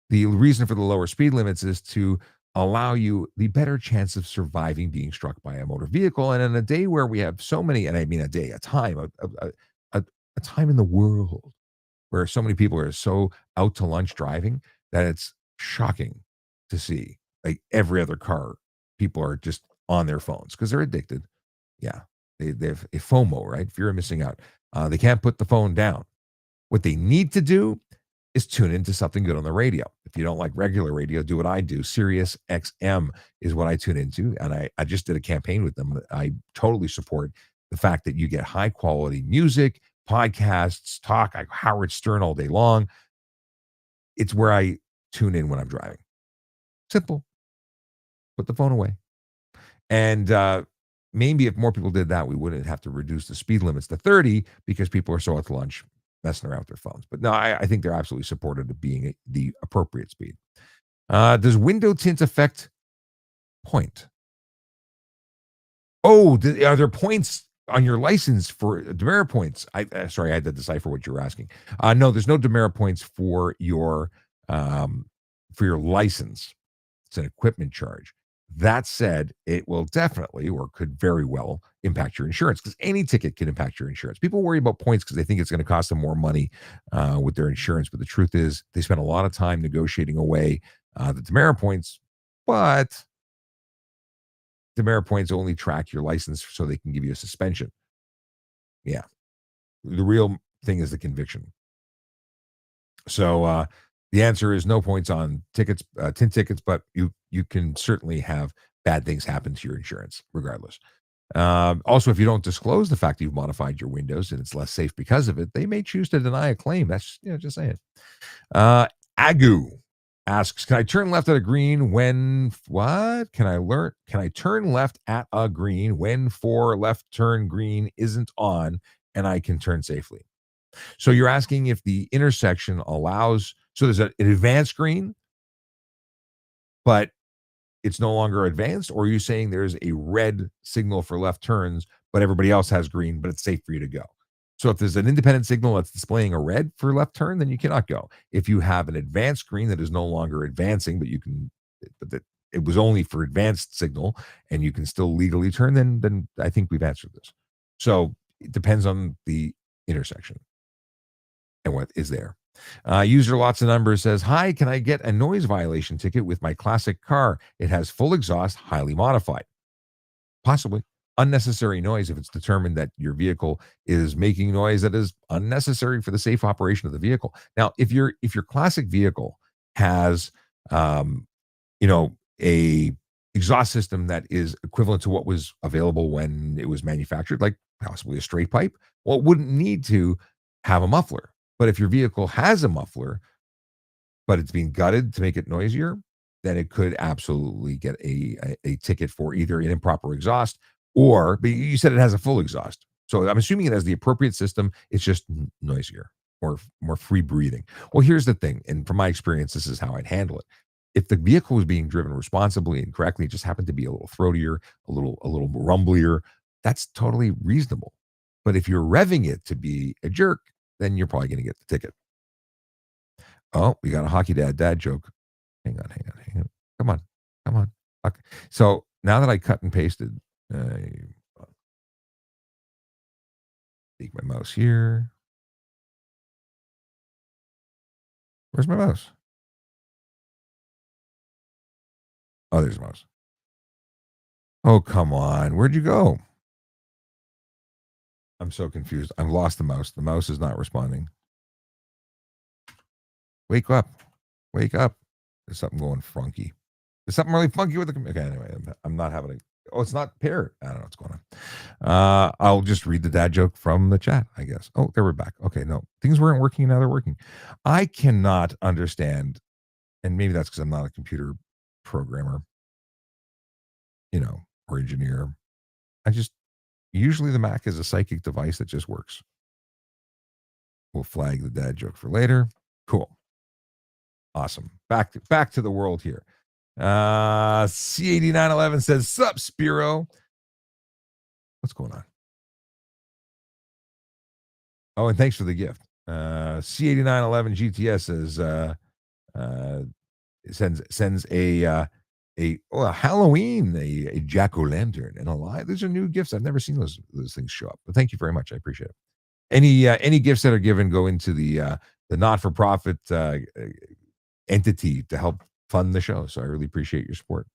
B: The reason for the lower speed limits is to allow you the better chance of surviving being struck by a motor vehicle. And in a day where we have so many, and I mean a time, a time in the world where so many people are so out to lunch driving that it's shocking to see, like every other car, people are just on their phones because they're addicted. Yeah. They have a FOMO, right? Fear of missing out. They can't put the phone down. What they need to do is tune into something good on the radio. If you don't like regular radio, do what I do. Sirius XM is what I tune into. And I just did a campaign with them. I totally support the fact that you get high quality music, podcasts, talk, like Howard Stern all day long. It's where I tune in when I'm driving. Simple. Put the phone away. And maybe if more people did that, we wouldn't have to reduce the speed limits to 30 because people are so at lunch messing around with their phones. But no, I think they're absolutely supportive of being the appropriate speed. Does window tint affect point? Oh, are there points on your license for demerit points? Sorry, I had to decipher what you were asking. No, there's no demerit points for your license. It's an equipment charge. That said, it will definitely or could very well impact your insurance because any ticket can impact your insurance. People worry about points because they think it's going to cost them more money with their insurance. But the truth is, they spend a lot of time negotiating away the demerit points. But demerit points only track your license so they can give you a suspension. Yeah. The real thing is the conviction. So the answer is no points on tickets, tint tickets, but you can certainly have bad things happen to your insurance regardless. Also, if you don't disclose the fact that you've modified your windows and it's less safe because of it, they may choose to deny a claim. That's just saying. Agu asks, can I turn left at a green when what? Can I turn left at a green when for left turn green isn't on and I can turn safely? So you're asking if the intersection allows, so there's an advanced green, but it's no longer advanced, or are you saying there's a red signal for left turns, but everybody else has green, but it's safe for you to go? So if there's an independent signal that's displaying a red for left turn, then you cannot go. If you have an advanced green that is no longer advancing, but you can, but that it was only for advanced signal and you can still legally turn, then I think we've answered this. So it depends on the intersection and what is there. User lots of numbers says, hi, can I get a noise violation ticket with my classic car? It has full exhaust, highly modified. Possibly unnecessary noise if it's determined that your vehicle is making noise that is unnecessary for the safe operation of the vehicle. Now, if your classic vehicle has a exhaust system that is equivalent to what was available when it was manufactured, like possibly a straight pipe, well, it wouldn't need to have a muffler. But if your vehicle has a muffler, but it's being gutted to make it noisier, then it could absolutely get a ticket for either an improper exhaust or, but you said it has a full exhaust. So I'm assuming it has the appropriate system. It's just noisier or more free breathing. Well, here's the thing. And from my experience, this is how I'd handle it. If the vehicle was being driven responsibly and correctly, it just happened to be a little throatier, a little rumblier, that's totally reasonable. But if you're revving it to be a jerk, then you're probably going to get the ticket. Oh, we got a hockey dad joke. Hang on. Come on. Okay. So now that I cut and pasted, take my mouse here. Where's my mouse? Oh, there's a mouse. Oh, come on. Where'd you go? I'm so confused. I've lost the mouse. The mouse is not responding. Wake up. Wake up. There's something going funky. There's something really funky with the okay, anyway, I'm not having a oh, it's not paired. I don't know what's going on. I'll just read the dad joke from the chat, I guess. Oh, there we're back. Okay, no. Things weren't working, now they're working. I cannot understand, and maybe that's because I'm not a computer programmer, or engineer. I just usually the Mac is a psychic device that just works. We'll flag the dad joke for later. Cool. Awesome. Back to the world here. C8911 says, sup, Spiro. What's going on? Oh, and thanks for the gift. C8911 GTS says sends a Halloween, a jack-o'-lantern and a lie. These are new gifts. I've never seen those things show up. But thank you very much. I appreciate it. Any gifts that are given go into the not-for-profit entity to help fund the show. So I really appreciate your support.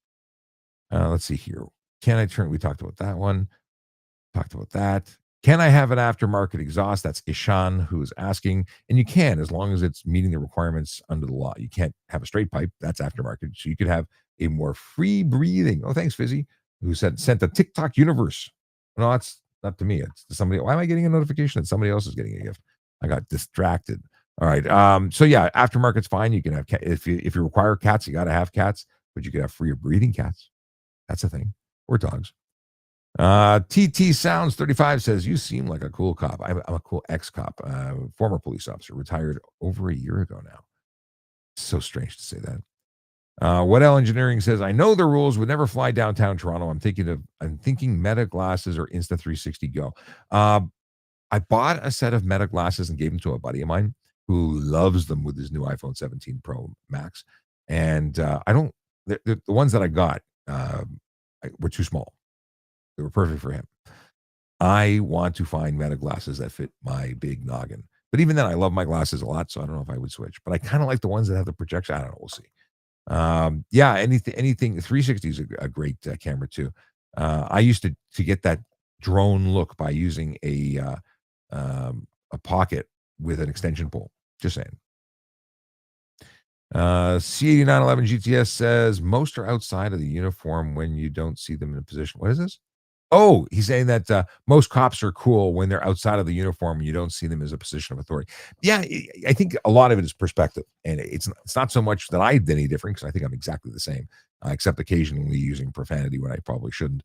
B: Let's see here. Can I turn? We talked about that one. Talked about that. Can I have an aftermarket exhaust? That's Ishan who's asking. And you can, as long as it's meeting the requirements under the law. You can't have a straight pipe. That's aftermarket. So you could have a more free breathing. Oh, thanks, Fizzy, who sent a TikTok universe. No, it's not to me. It's to somebody. Why am I getting a notification that somebody else is getting a gift? I got distracted. All right. So yeah, aftermarket's fine. You can have if you require cats, you got to have cats, but you can have free breathing cats. That's a thing. Or dogs. TT Sounds 35 says, you seem like a cool cop. I'm a cool ex-cop, former police officer, retired over a year ago now. So strange to say that. What L Engineering says, I know the rules would never fly downtown Toronto. I'm thinking Meta glasses or Insta360 Go. I bought a set of Meta glasses and gave them to a buddy of mine who loves them with his new iPhone 17 Pro Max. And the ones that I got, were too small. They were perfect for him. I want to find meta glasses that fit my big noggin. But even then, I love my glasses a lot, so I don't know if I would switch. But I kind of like the ones that have the projection. I don't know. We'll see. Yeah, anything 360 is a great camera too. I used to get that drone look by using a pocket with an extension pole. Just saying. C8911 GTS says most are outside of the uniform when you don't see them in a position. What is this? Oh, he's saying that most cops are cool when they're outside of the uniform and you don't see them as a position of authority. Yeah, I think a lot of it is perspective, and it's not so much that I did any different because I think I'm exactly the same, except occasionally using profanity when I probably shouldn't.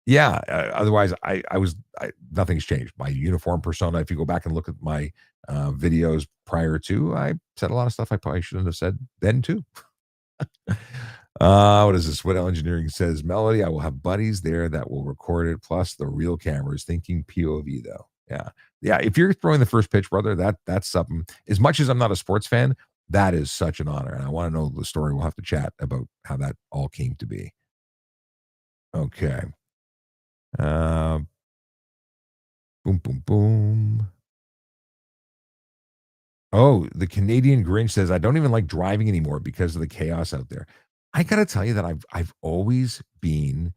B: Yeah, otherwise nothing's changed. My uniform persona. If you go back and look at my videos prior to, I said a lot of stuff I probably shouldn't have said then too. What is this? What Engineering says, Melody, I will have buddies there that will record it, plus the real cameras, thinking POV though. Yeah. Yeah. If you're throwing the first pitch, brother, that's something. As much as I'm not a sports fan, that is such an honor. And I want to know the story. We'll have to chat about how that all came to be. Okay. Uh, boom, boom, boom. Oh, the Canadian Grinch says, I don't even like driving anymore because of the chaos out there. I gotta tell you that I've always been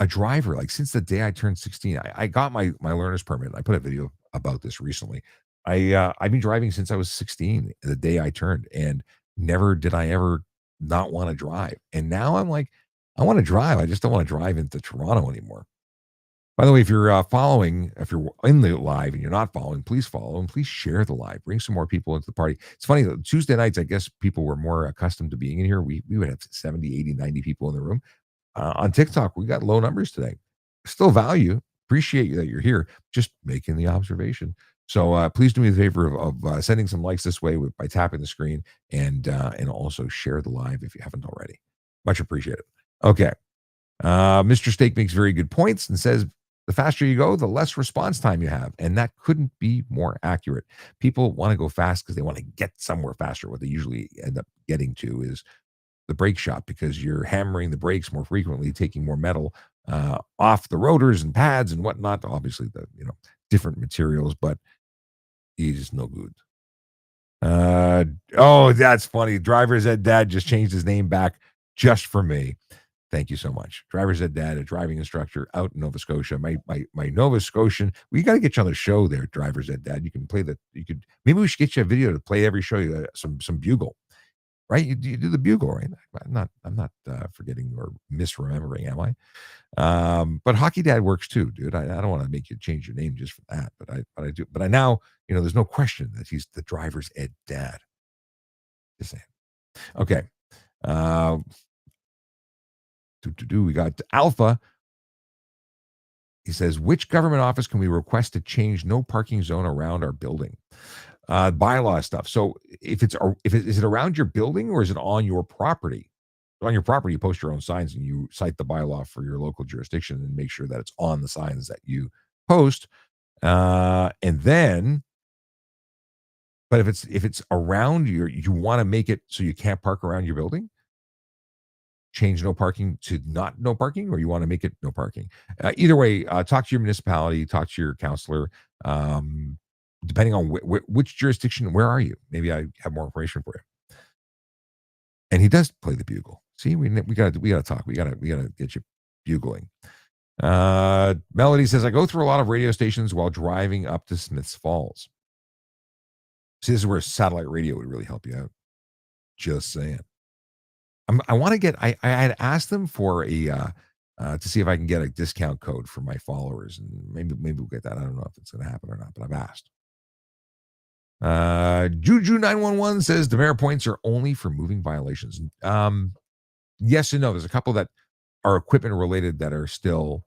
B: a driver. Like since the day I turned 16, I got my learner's permit. I put a video about this recently. I've been driving since I was 16, the day I turned, and never did I ever not want to drive. And now I'm like, I want to drive. I just don't want to drive into Toronto anymore. By the way, if you're following, if you're in the live and you're not following, please follow and please share the live. Bring some more people into the party. It's funny, Tuesday nights, I guess people were more accustomed to being in here. We would have 70, 80, 90 people in the room. On TikTok, we got low numbers today. Still value. Appreciate you that you're here. Just making the observation. So please do me the favor of sending some likes this way by tapping the screen and also share the live if you haven't already. Much appreciated. Okay. Mr. Steak makes very good points and says the faster you go, the less response time you have. And that couldn't be more accurate. People want to go fast because they want to get somewhere faster. What they usually end up getting to is the brake shop because you're hammering the brakes more frequently, taking more metal off the rotors and pads and whatnot. Obviously, the different materials, but it is no good. Oh, that's funny. Driver's Ed Dad just changed his name back just for me. Thank you so much. Driver's Ed Dad, a driving instructor out in Nova Scotia. My Nova Scotian, we got to get you on the show there, Driver's Ed Dad. You can play maybe we should get you a video to play every show, some bugle, right? You do the bugle, right? I'm not forgetting or misremembering, am I? But Hockey Dad works too, dude. I don't want to make you change your name just for that, but I do. But I now, there's no question that he's the Driver's Ed Dad. Just saying. Okay. We got Alpha. He says, which government office can we request to change no parking zone around our building? Bylaw stuff. So is it around your building or is it on your property? On your property, you post your own signs and you cite the bylaw for your local jurisdiction and make sure that it's on the signs that you post. And then, but if it's around you want to make it so you can't park around your building, change no parking to not no parking, or you want to make it no parking. Either way, talk to your municipality, talk to your counselor. Depending on which jurisdiction, where are you? Maybe I have more information for you. And he does play the bugle. See, we got to talk. We got to get you bugling. Melody says, I go through a lot of radio stations while driving up to Smiths Falls. See, this is where satellite radio would really help you out. Just saying. I want to get. I had asked them for to see if I can get a discount code for my followers, and maybe we'll get that. I don't know if it's going to happen or not, but I've asked. Juju911 says demerit points are only for moving violations. Yes and no. There's a couple that are equipment related that are still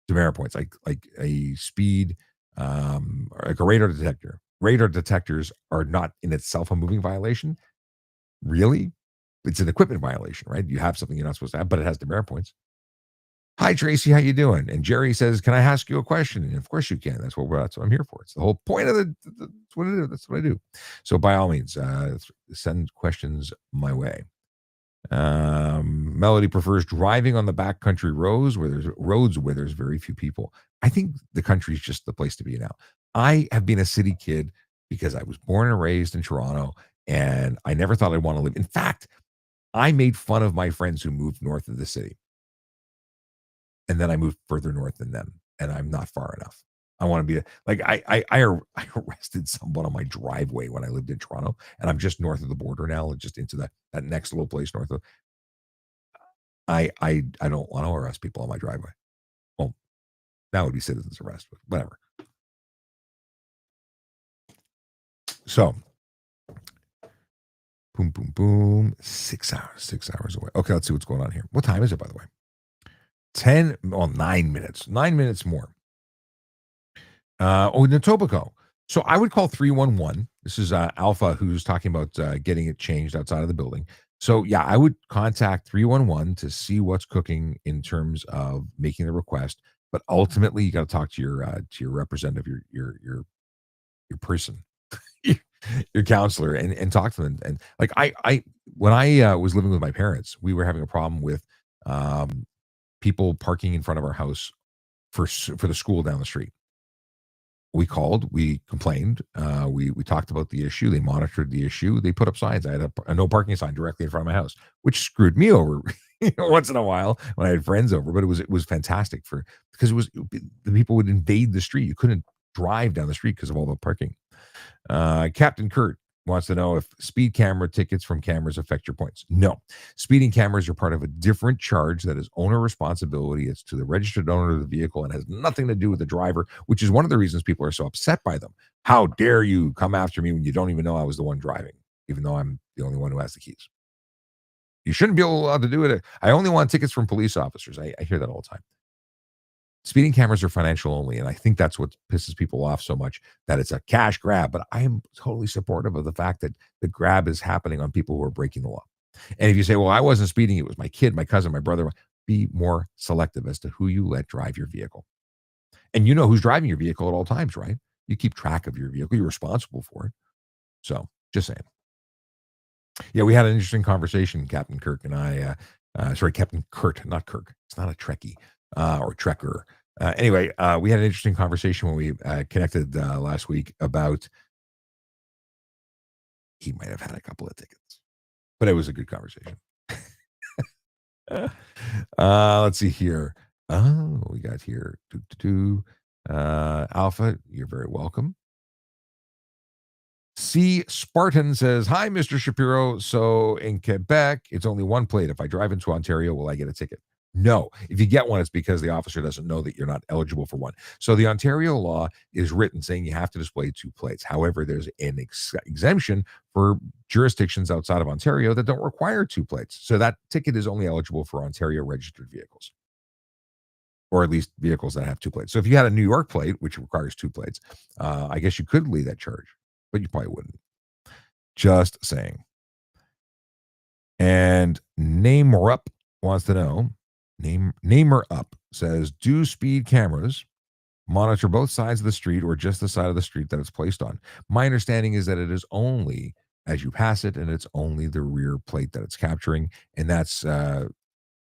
B: demerit points, like a speed, like a radar detector. Radar detectors are not in itself a moving violation. Really? It's an equipment violation, right? You have something you're not supposed to have, but it has demerit points. Hi, Tracy. How you doing? And Jerry says, can I ask you a question? And of course you can. That's what I'm here for. It's the whole point of that's what it is. That's what I do. So by all means, send questions my way. Melody prefers driving on the backcountry roads where there's very few people. I think the country is just the place to be now. I have been a city kid because I was born and raised in Toronto, and I never thought I'd want to live. In fact, I made fun of my friends who moved north of the city, and then I moved further north than them, and I'm not far enough. I want to be like I arrested someone on my driveway when I lived in Toronto, and I'm just north of the border now, and just into that next little place north of. I don't want to arrest people on my driveway. Well, that would be citizens arrest, but whatever. So, boom, boom, boom. 6 hours away. Okay, let's see what's going on here. What time is it, by the way? 10, well, 9 minutes. 9 minutes more. In Etobicoke. So I would call 311. This is Alpha who's talking about getting it changed outside of the building. So yeah, I would contact 311 to see what's cooking in terms of making the request. But ultimately, you got to talk to your representative, your person, your counselor, and talk to them. And like I when I was living with my parents, we were having a problem with people parking in front of our house for the school down the street. We called, we complained, we talked about the issue. They monitored the issue. They put up signs. I had a no parking sign directly in front of my house, which screwed me over once in a while when I had friends over. But it was fantastic because the people would invade the street. You couldn't drive down the street because of all the parking. Captain Kurt wants to know if speed camera tickets from cameras affect your points. No, speeding cameras are part of a different charge that is owner responsibility. It's to the registered owner of the vehicle and has nothing to do with the driver, which is one of the reasons people are so upset by them. How dare you come after me when you don't even know I was the one driving, even though I'm the only one who has the keys? You shouldn't be allowed to do it. I only want tickets from police officers. I hear that all the time. Speeding cameras are financial only, and I think that's what pisses people off so much, that it's a cash grab. But I am totally supportive of the fact that the grab is happening on people who are breaking the law. And if you say, "Well, I wasn't speeding; it was my kid, my cousin, my brother," be more selective as to who you let drive your vehicle. And you know who's driving your vehicle at all times, right? You keep track of your vehicle; you're responsible for it. So, just saying. Yeah, we had an interesting conversation, Captain Kirk and I. Sorry, Captain Kurt, not Kirk. It's not a Trekkie or Trekker. Anyway, we had an interesting conversation when we connected last week about he might have had a couple of tickets, but it was a good conversation. Let's see here. Oh, we got here. Alpha, you're very welcome. C. Spartan says, "Hi, Mr. Shapiro. So in Quebec, it's only one plate. If I drive into Ontario, will I get a ticket?" No. If you get one, it's because the officer doesn't know that you're not eligible for one. So the Ontario law is written saying you have to display two plates. However, there's an exemption for jurisdictions outside of Ontario that don't require two plates. So that ticket is only eligible for Ontario registered vehicles, or at least vehicles that have two plates. So if you had a New York plate, which requires two plates, I guess you could lead that charge, but you probably wouldn't. Just saying. And Namer Up wants to know, Namer Up says, do speed cameras monitor both sides of the street or just the side of the street that it's placed on? My understanding is that it is only as you pass it, and it's only the rear plate that it's capturing, and that's the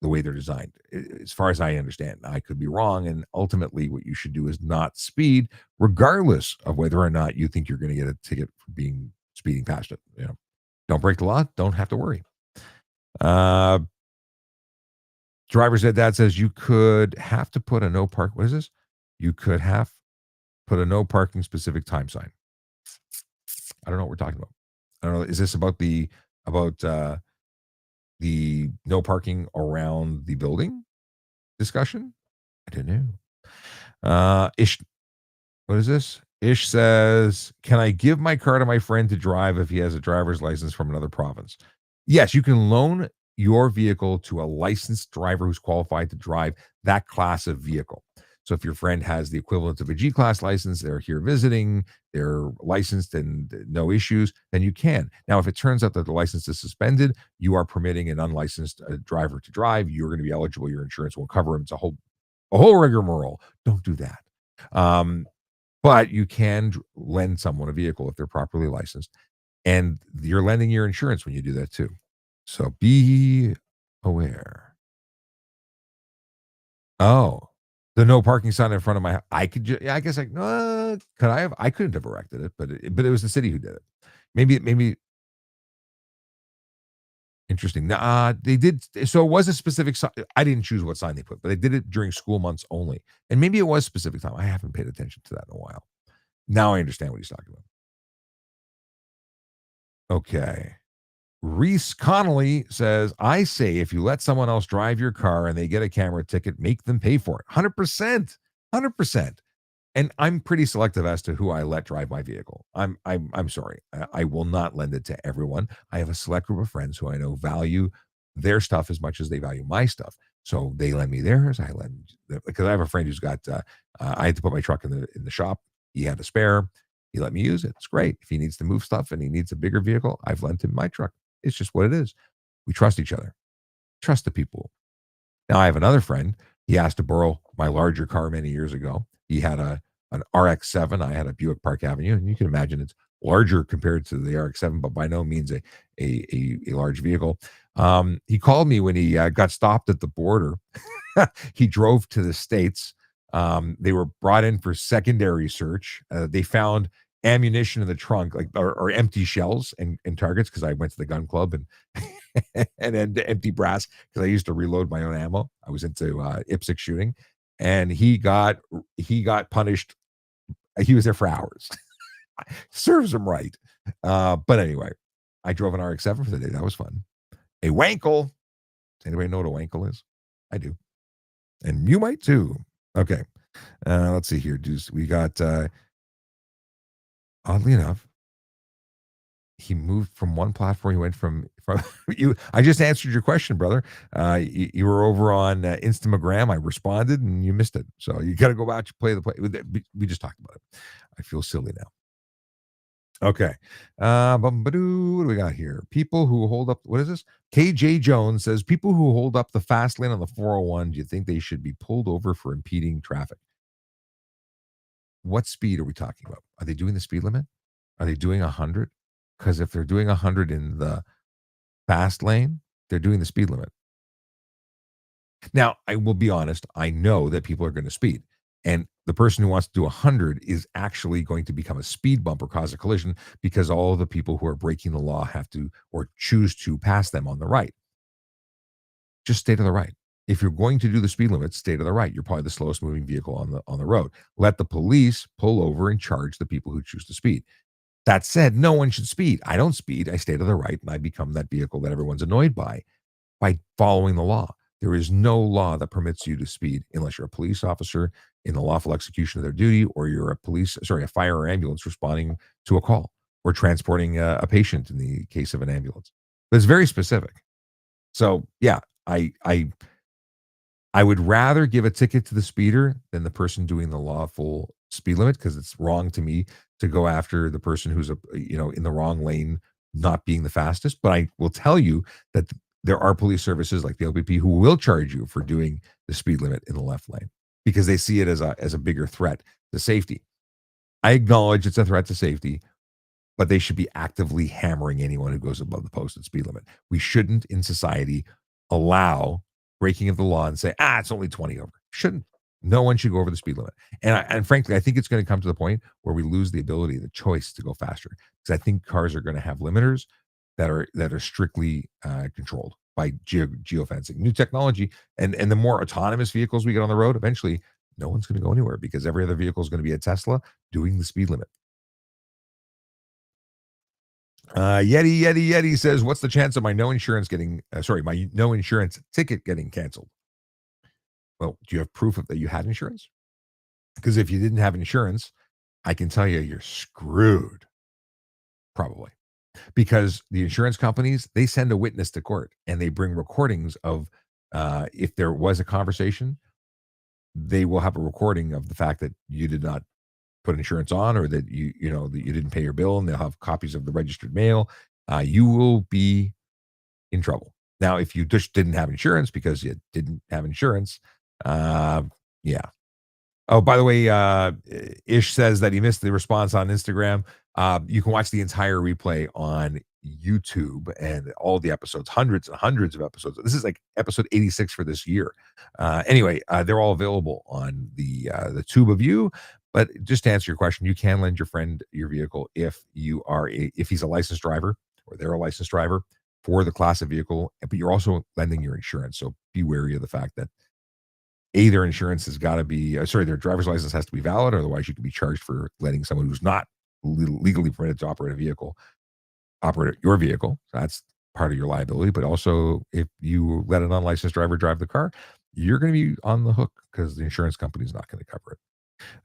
B: way they're designed. As far as I understand, I could be wrong, and ultimately what you should do is not speed, regardless of whether or not you think you're going to get a ticket for speeding past it. Don't break the law, don't have to worry. Driver's Ed Dad says you could have to put a no park. What is this? You could have put a no parking specific time sign. I don't know what we're talking about. I don't know. Is this about the no parking around the building discussion? I don't know. Ish, what is this? Ish says, "Can I give my car to my friend to drive if he has a driver's license from another province?" Yes, you can loan your vehicle to a licensed driver who's qualified to drive that class of vehicle. So if your friend has the equivalent of a G-class license, they're here visiting, they're licensed and no issues, then you can. Now, if it turns out that the license is suspended, you are permitting an unlicensed driver to drive. You're going to be eligible. Your insurance will cover him. It's a whole rigmarole. Don't do that. But you can lend someone a vehicle if they're properly licensed, and you're lending your insurance when you do that too. So be aware. Oh, the no parking sign in front of my I could yeah, I guess could I have? I couldn't have erected it, but it was the city who did it. Maybe interesting. Nah, they did so it was a specific sign. I didn't choose what sign they put, but they did it during school months only. And maybe it was specific time. I haven't paid attention to that in a while. Now I understand what he's talking about. Okay. Reese Connolly says, I say if you let someone else drive your car and they get a camera ticket, make them pay for it. 100%. 100%. And I'm pretty selective as to who I let drive my vehicle. I'm sorry. I will not lend it to everyone. I have a select group of friends who I know value their stuff as much as they value my stuff. So they lend me theirs. I lend because I have a friend who's got I had to put my truck in the shop. He had a spare. He let me use it. It's great. If he needs to move stuff and he needs a bigger vehicle, I've lent him my truck. It's just what it is. We trust each other. Trust the people. Now I have another friend. He asked to borrow my larger car many years ago. He had an RX-7. I had a Buick Park Avenue, and you can imagine it's larger compared to the RX-7, but by no means a large vehicle. He called me when he got stopped at the border. He drove to the States. They were brought in for secondary search. They found ammunition in the trunk, like or empty shells and targets, because I went to the gun club and and empty brass because I used to reload my own ammo. I was into IPSC shooting, and he got punished. He was there for hours. Serves him right. But anyway, I drove an RX-7 for the day. That was fun. A Wankel. Does anybody know what a Wankel is? I do, and you might too. Okay. Let's see here. We got oddly enough, he moved from one platform. He went from you. I just answered your question, brother. You were over on Instagram. I responded, and you missed it. So you got to go back to play the play. We just talked about it. I feel silly now. Okay. What do we got here? People who hold up. What is this? KJ Jones says people who hold up the fast lane on the 401. Do you think they should be pulled over for impeding traffic? What speed are we talking about? Are they doing the speed limit? Are they doing 100? Because if they're doing 100 in the fast lane, they're doing the speed limit. Now, I will be honest, I know that people are going to speed. And the person who wants to do 100 is actually going to become a speed bump or cause a collision because all of the people who are breaking the law have to or choose to pass them on the right. Just stay to the right. If you're going to do the speed limit, stay to the right. You're probably the slowest moving vehicle on the road. Let the police pull over and charge the people who choose to speed. That said, no one should speed. I don't speed. I stay to the right and I become that vehicle that everyone's annoyed by following the law. There is no law that permits you to speed unless you're a police officer in the lawful execution of their duty, or you're a fire or ambulance responding to a call, or transporting a patient in the case of an ambulance. But it's very specific. So yeah, I would rather give a ticket to the speeder than the person doing the lawful speed limit, because it's wrong to me to go after the person who's in the wrong lane, not being the fastest. But I will tell you that there are police services like the LPP who will charge you for doing the speed limit in the left lane because they see it as a bigger threat to safety. I acknowledge it's a threat to safety, but they should be actively hammering anyone who goes above the posted speed limit. We shouldn't in society allow breaking of the law and say, it's only 20 over. Shouldn't. No one should go over the speed limit. And frankly, I think it's going to come to the point where we lose the ability, the choice to go faster. Because I think cars are going to have limiters that are strictly controlled by geofencing. New technology and the more autonomous vehicles we get on the road, eventually no one's going to go anywhere because every other vehicle is going to be a Tesla doing the speed limit. Yeti says, "What's the chance of my no insurance ticket getting canceled?" Well, do you have proof that you had insurance? Because if you didn't have insurance, I can tell you you're screwed. Probably. Because the insurance companies, they send a witness to court and they bring recordings of if there was a conversation, they will have a recording of the fact that you did not put insurance on, or that that you didn't pay your bill, and they'll have copies of the registered mail. You will be in trouble. Now, if you just didn't have insurance because you didn't have insurance, yeah. Oh, by the way, Ish says that he missed the response on Instagram. You can watch the entire replay on YouTube and all the episodes, hundreds and hundreds of episodes. This is like episode 86 for this year. Anyway, they're all available on the Tube of You. But just to answer your question, you can lend your friend your vehicle if if he's a licensed driver or they're a licensed driver for the class of vehicle, but you're also lending your insurance. So be wary of the fact that their insurance has got to be, their driver's license has to be valid. Otherwise, you could be charged for letting someone who's not legally permitted to operate your vehicle. That's part of your liability. But also, if you let an unlicensed driver drive the car, you're going to be on the hook because the insurance company is not going to cover it.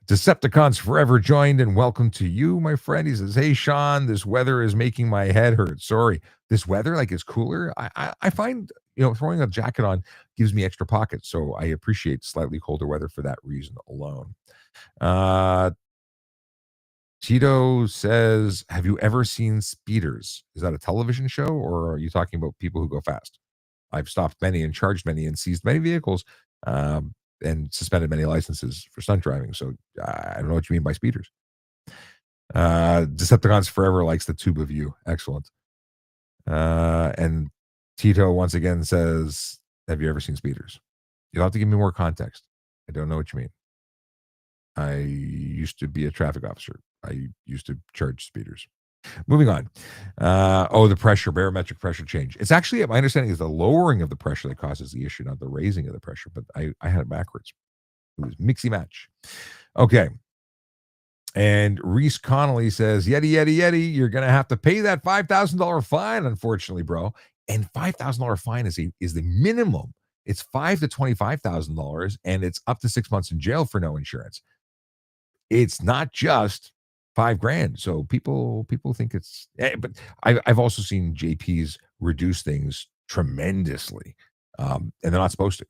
B: Decepticons Forever joined, and welcome to you, my friend. He says, "Hey, Sean, this weather is making my head hurt. Sorry, this weather like is cooler. I find throwing a jacket on gives me extra pockets, so I appreciate slightly colder weather for that reason alone." Tito says, "Have you ever seen Speeders? Is that a television show, or are you talking about people who go fast? I've stopped many and charged many and seized many vehicles." And suspended many licenses for stunt driving. So I don't know what you mean by speeders. Decepticons Forever likes the Tube of You. Excellent. And Tito once again says, "Have you ever seen speeders?" You'll have to give me more context. I don't know what you mean. I used to be a traffic officer. I used to charge speeders. Moving on. The pressure, barometric pressure change. It's actually, my understanding is the lowering of the pressure that causes the issue, not the raising of the pressure. But I had it backwards. It was mixy match. Okay. And Reese Connolly says, Yeti, you're going to have to pay that $5,000 fine, unfortunately, bro. And $5,000 fine is the minimum. It's $5,000 to $25,000, and it's up to 6 months in jail for no insurance. It's not just $5,000. So people think it's, but I've also seen JPs reduce things tremendously, and they're not supposed to.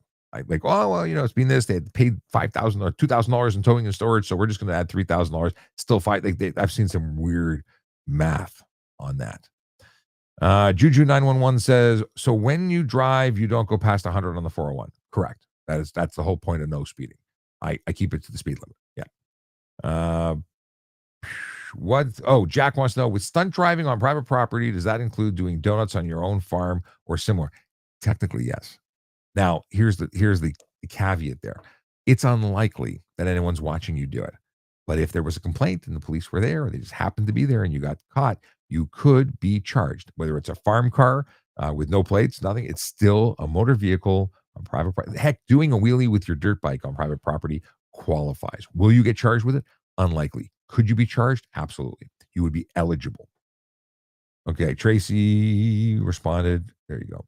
B: Like, oh well, it's been this. They had paid $5,000 or $2,000 in towing and storage, so we're just going to add $3,000. Still fight. I've seen some weird math on that. Juju911 says, "So when you drive, you don't go past 100 on the 401." Correct. That's the whole point of no speeding. I keep it to the speed limit. Yeah. Jack wants to know, with stunt driving on private property, does that include doing donuts on your own farm or similar? Technically, yes. Now, here's the caveat there. It's unlikely that anyone's watching you do it. But if there was a complaint and the police were there, or they just happened to be there and you got caught, you could be charged. Whether it's a farm car with no plates, nothing, it's still a motor vehicle on private property. Heck, doing a wheelie with your dirt bike on private property qualifies. Will you get charged with it? Unlikely. Could you be charged? Absolutely. You would be eligible. Okay, Tracy responded. There you go.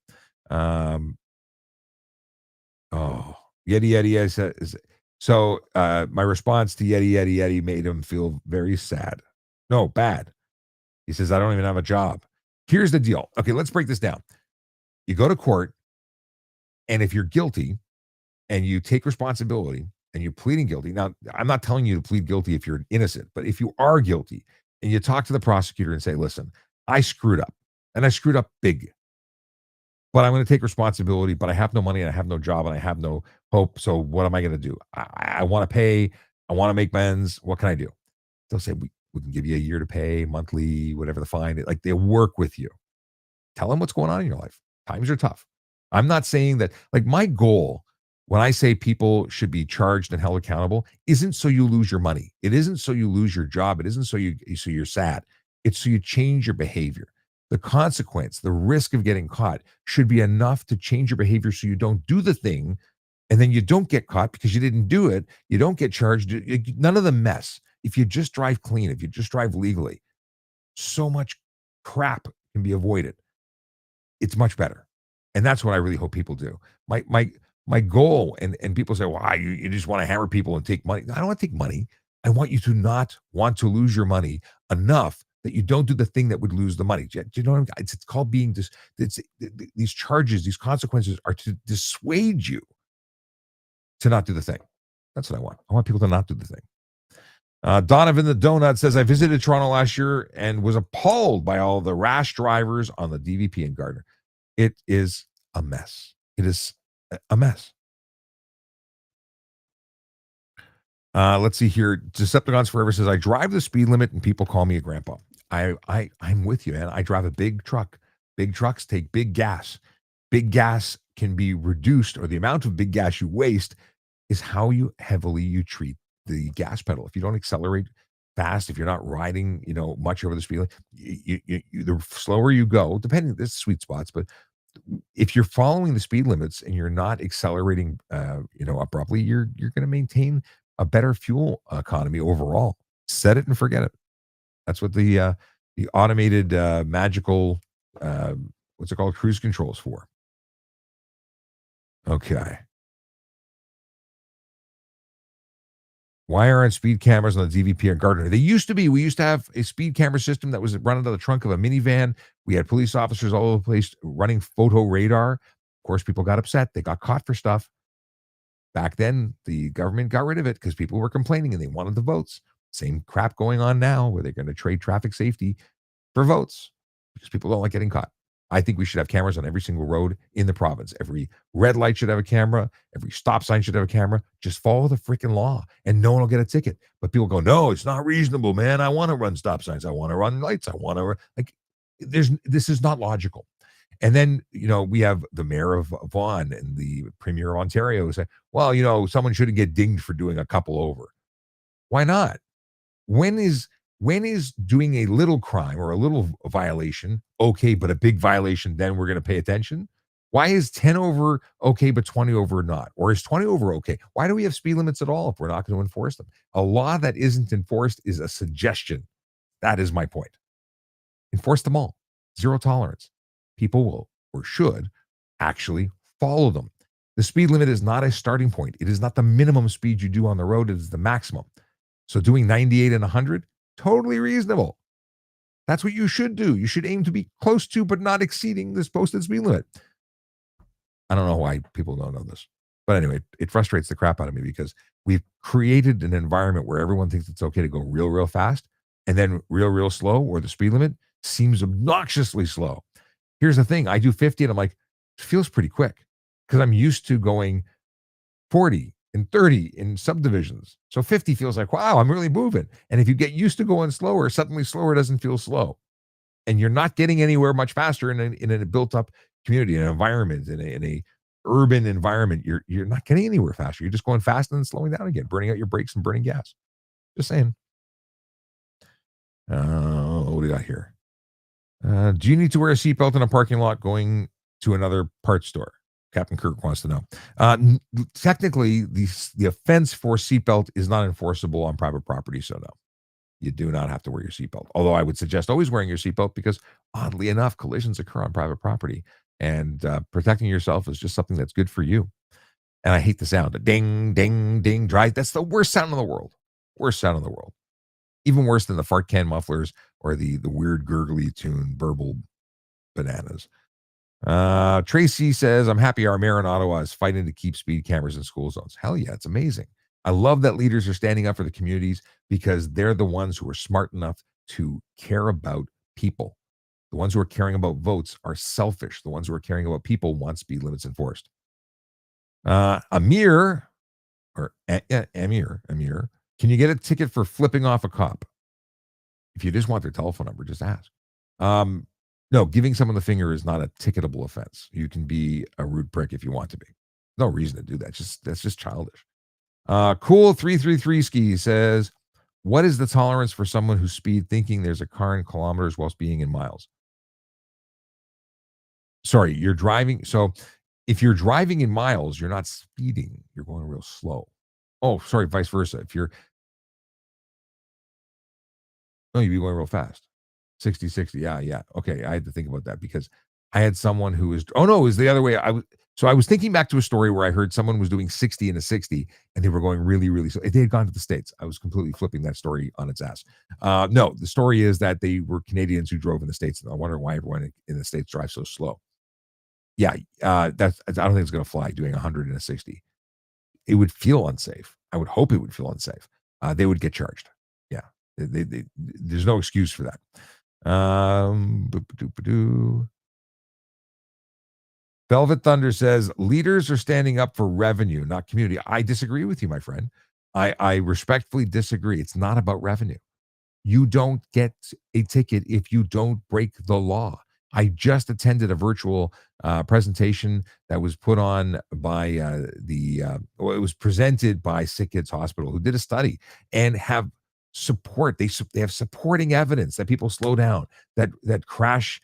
B: Yeti says, so my response to Yeti made him feel very sad. No, bad. He says, "I don't even have a job." Here's the deal. Okay, let's break this down. You go to court, and if you're guilty and you take responsibility and you're pleading guilty. Now, I'm not telling you to plead guilty if you're innocent, but if you are guilty and you talk to the prosecutor and say, "Listen, I screwed up, and I screwed up big, but I'm going to take responsibility, but I have no money and I have no job and I have no hope. So what am I going to do? I want to pay. I want to make amends. What can I do?" They'll say, we can give you a year to pay, monthly, whatever the fine. Like, they work with you. Tell them what's going on in your life. Times are tough. I'm not saying that, like, my goal when I say people should be charged and held accountable isn't so you lose your money. It isn't so you lose your job. It isn't so you're sad. It's so you change your behavior. The consequence, the risk of getting caught should be enough to change your behavior so you don't do the thing, and then you don't get caught because you didn't do it. You don't get charged. None of the mess. If you just drive clean, if you just drive legally, so much crap can be avoided. It's much better. And that's what I really hope people do. My goal, and people say, "Well, you just want to hammer people and take money." No, I don't want to take money. I want you to not want to lose your money enough that you don't do the thing that would lose the money. Do you know what it's called being these charges, these consequences are to dissuade you to not do the thing. That's what I want. I want people to not do the thing. Donovan the Donut says, "I visited Toronto last year and was appalled by all the rash drivers on the DVP in Gardner. It is a mess. It is a mess." Let's see here. Decepticons Forever says, "I drive the speed limit and people call me a grandpa." I'm with you, man. I drive a big truck. Big trucks take big gas. Big gas can be reduced, or the amount of big gas you waste is how heavily you treat the gas pedal. If you don't accelerate fast, if you're not riding, much over the speed limit, the slower you go, depending, there's sweet spots, but if you're following the speed limits and you're not accelerating, abruptly, you're going to maintain a better fuel economy overall. Set it and forget it. That's what the automated magical what's it called, cruise control is for. Okay. Why aren't speed cameras on the DVP and Gardner? They used to be. We used to have a speed camera system that was run out of the trunk of a minivan. We had police officers all over the place running photo radar. Of course, people got upset. They got caught for stuff. Back then, the government got rid of it because people were complaining and they wanted the votes. Same crap going on now where they're going to trade traffic safety for votes because people don't like getting caught. I think we should have cameras on every single road in the province. Every red light should have a camera. Every stop sign should have a camera. Just follow the freaking law and no one will get a ticket. But people go, no, it's not reasonable, man. I want to run stop signs. I want to run lights. I want to, like, this is not logical. And then, we have the mayor of Vaughan and the premier of Ontario say, well, someone shouldn't get dinged for doing a couple over. Why not? When is doing a little crime or a little violation okay, but a big violation, then we're going to pay attention? Why is 10 over okay, but 20 over not? Or is 20 over okay? Why do we have speed limits at all if we're not going to enforce them? A law that isn't enforced is a suggestion. That is my point. Enforce them all. Zero tolerance. People will or should actually follow them. The speed limit is not a starting point. It is not the minimum speed you do on the road. It is the maximum. So doing 98 and 100, totally reasonable. That's what you should do. You should aim to be close to, but not exceeding this posted speed limit. I don't know why people don't know this. But anyway, it frustrates the crap out of me because we've created an environment where everyone thinks it's okay to go real, real fast. And then real, real slow, or the speed limit seems obnoxiously slow. Here's the thing. I do 50 and I'm like, it feels pretty quick because I'm used to going 40 and 30 in subdivisions. So 50 feels like, wow, I'm really moving. And if you get used to going slower, suddenly slower doesn't feel slow. And you're not getting anywhere much faster in a built up community, in an environment, in a urban environment. You're not getting anywhere faster. You're just going fast and then slowing down again, burning out your brakes and burning gas. Just saying. What do we got here? Do you need to wear a seatbelt in a parking lot going to another parts store? Captain Kirk wants to know. Technically, the offense for seatbelt is not enforceable on private property, so no, you do not have to wear your seatbelt. Although I would suggest always wearing your seatbelt because, oddly enough, collisions occur on private property, and protecting yourself is just something that's good for you. And I hate the sound. A ding, ding, ding, drive. That's the worst sound in the world. Worst sound in the world. Even worse than the fart can mufflers or the weird gurgly tune burble bananas. Tracy says, I'm happy our mayor in Ottawa is fighting to keep speed cameras in school zones. Hell yeah, it's amazing. I love that leaders are standing up for the communities because they're the ones who are smart enough to care about people. The ones who are caring about votes are selfish. The ones who are caring about people want speed limits enforced. Amir, can you get a ticket for flipping off a cop? If you just want their telephone number, just ask. No, giving someone the finger is not a ticketable offense. You can be a rude prick if you want to be. No reason to do that. That's just childish. Cool 333 ski says, what is the tolerance for someone who speed thinking there's a car in kilometers whilst being in miles? Sorry, you're driving. So if you're driving in miles, you're not speeding. You're going real slow. Oh, sorry, vice versa. You'd be going real fast. 60, 60. Yeah. Okay. I had to think about that because I had someone who was, it was the other way. I was thinking back to a story where I heard someone was doing 60 in a 60 and they were going really, really slow. They had gone to the States. I was completely flipping that story on its ass. No, the story is that they were Canadians who drove in the States. And I wonder why everyone in the States drives so slow. Yeah. I don't think it's going to fly doing 100 in a 60. It would feel unsafe. I would hope it would feel unsafe. They would get charged. Yeah. There's no excuse for that. Velvet Thunder says leaders are standing up for revenue, not community. I disagree with you, my friend. I respectfully disagree. It's not about revenue. You don't get a ticket if you don't break the law. I just attended a virtual presentation that was put on by well, it was presented by Sick Kids Hospital, who did a study and have support. They have supporting evidence that people slow down, that the crash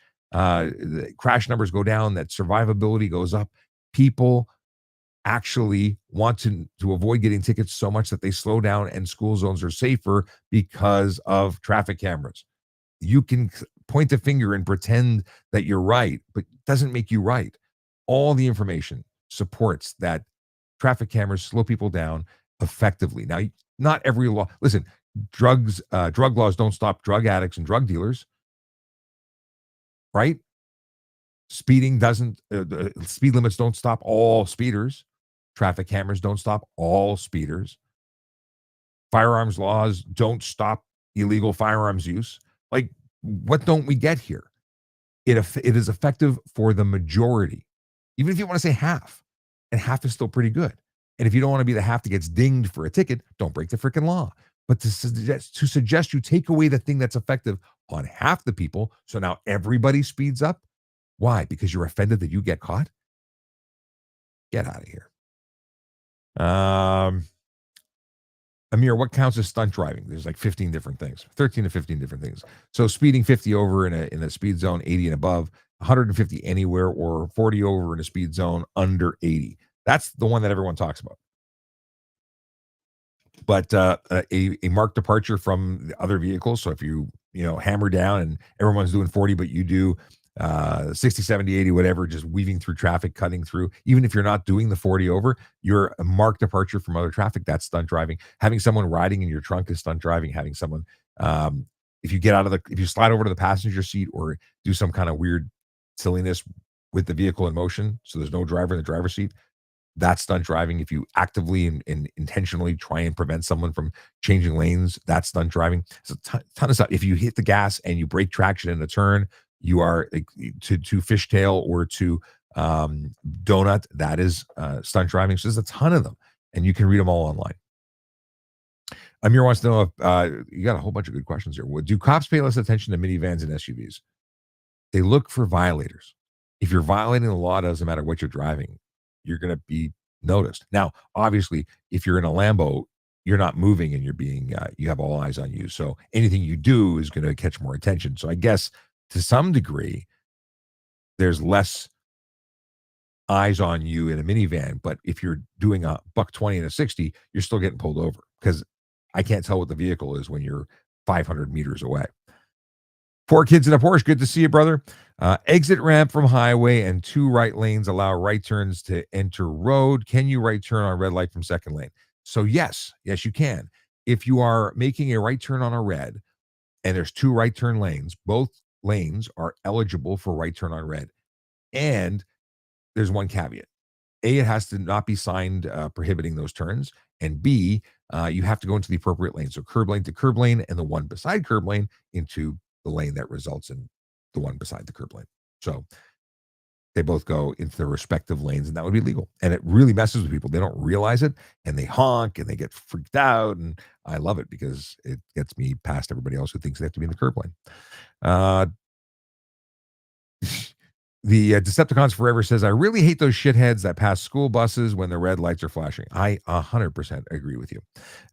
B: numbers go down, that survivability goes up. People actually want to avoid getting tickets so much that they slow down, and school zones are safer because of traffic cameras. You can point the finger and pretend that you're right, but it doesn't make you right. All the information supports that traffic cameras slow people down effectively. Now, not every law, listen, drug laws don't stop drug addicts and drug dealers, right? Speeding doesn't, the speed limits don't stop all speeders. Traffic cameras don't stop all speeders. Firearms laws don't stop illegal firearms use. Like, what don't we get here? It is effective for the majority, even if you want to say half, and half is still pretty good. And if you don't want to be the half that gets dinged for a ticket, don't break the freaking law. But to suggest you take away the thing that's effective on half the people, so now everybody speeds up. Why? Because you're offended that you get caught? Get out of here. Um, Amir, what counts as stunt driving? There's like 15 different things, 13 to 15 different things. So speeding 50 over in a speed zone 80 and above, 150 anywhere, or 40 over in a speed zone under 80. That's the one that everyone talks about. But a marked departure from the other vehicles. So if you hammer down and everyone's doing 40, but you do 60, 70, 80, whatever, just weaving through traffic, cutting through, even if you're not doing the 40 over, you're a marked departure from other traffic. That's stunt driving. Having someone riding in your trunk is stunt driving. Having someone, if you slide over to the passenger seat or do some kind of weird silliness with the vehicle in motion, so there's no driver in the driver's seat, that's stunt driving. If you actively and intentionally try and prevent someone from changing lanes, that's stunt driving. It's a ton of stuff. If you hit the gas and you break traction in a turn, you are like, to fishtail or to donut, that is stunt driving. So there's a ton of them, and you can read them all online. Amir wants to know if you got a whole bunch of good questions here. Do cops pay less attention to minivans and SUVs? They look for violators. If you're violating the law, it doesn't matter what you're driving, you're going to be noticed. Now, obviously, if you're in a Lambo, you're not moving and you have all eyes on you. So anything you do is going to catch more attention. So I guess to some degree, there's less eyes on you in a minivan. But if you're doing a buck 20 and a 60, you're still getting pulled over, because I can't tell what the vehicle is when you're 500 meters away. 4 kids in a Porsche. Good to see you, brother. Exit ramp from highway and 2 right lanes allow right turns to enter road. Can you right turn on red light from second lane? So yes, you can. If you are making a right turn on a red and there's 2 right turn lanes, both lanes are eligible for right turn on red. And there's one caveat. A, it has to not be signed prohibiting those turns. And B, you have to go into the appropriate lane. So curb lane to curb lane, and the one beside curb lane into the lane that results in the one beside the curb lane. So they both go into their respective lanes, and that would be legal. And it really messes with people. They don't realize it, and they honk and they get freaked out. And I love it because it gets me past everybody else who thinks they have to be in the curb lane. The Decepticons Forever says, I really hate those shitheads that pass school buses when the red lights are flashing. I 100% agree with you.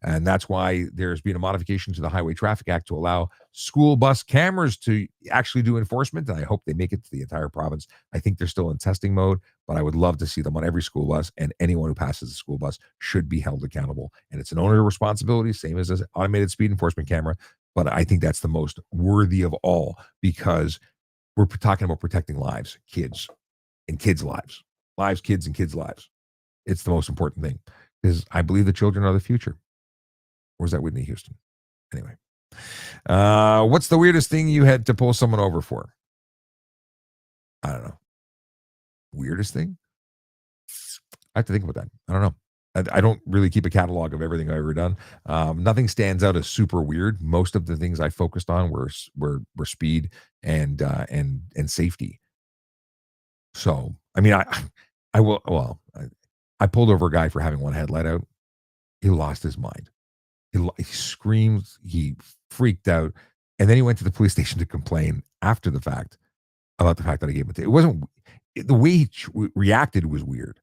B: And that's why there's been a modification to the Highway Traffic Act to allow school bus cameras to actually do enforcement. And I hope they make it to the entire province. I think they're still in testing mode, but I would love to see them on every school bus, and anyone who passes a school bus should be held accountable. And it's an owner responsibility, same as an automated speed enforcement camera. But I think that's the most worthy of all, because we're talking about protecting lives, kids, and kids' lives, kids, and kids' lives. It's the most important thing, because I believe the children are the future. Or is that Whitney Houston? Anyway, what's the weirdest thing you had to pull someone over for? I don't know. Weirdest thing? I have to think about that. I don't know. I don't really keep a catalog of everything I've ever done. Nothing stands out as super weird. Most of the things I focused on were speed and safety. So, I mean, I pulled over a guy for having one headlight out. He lost his mind. He screamed, he freaked out, and then he went to the police station to complain after the fact about the fact that I gave him a ticket. It wasn't the way he reacted was weird.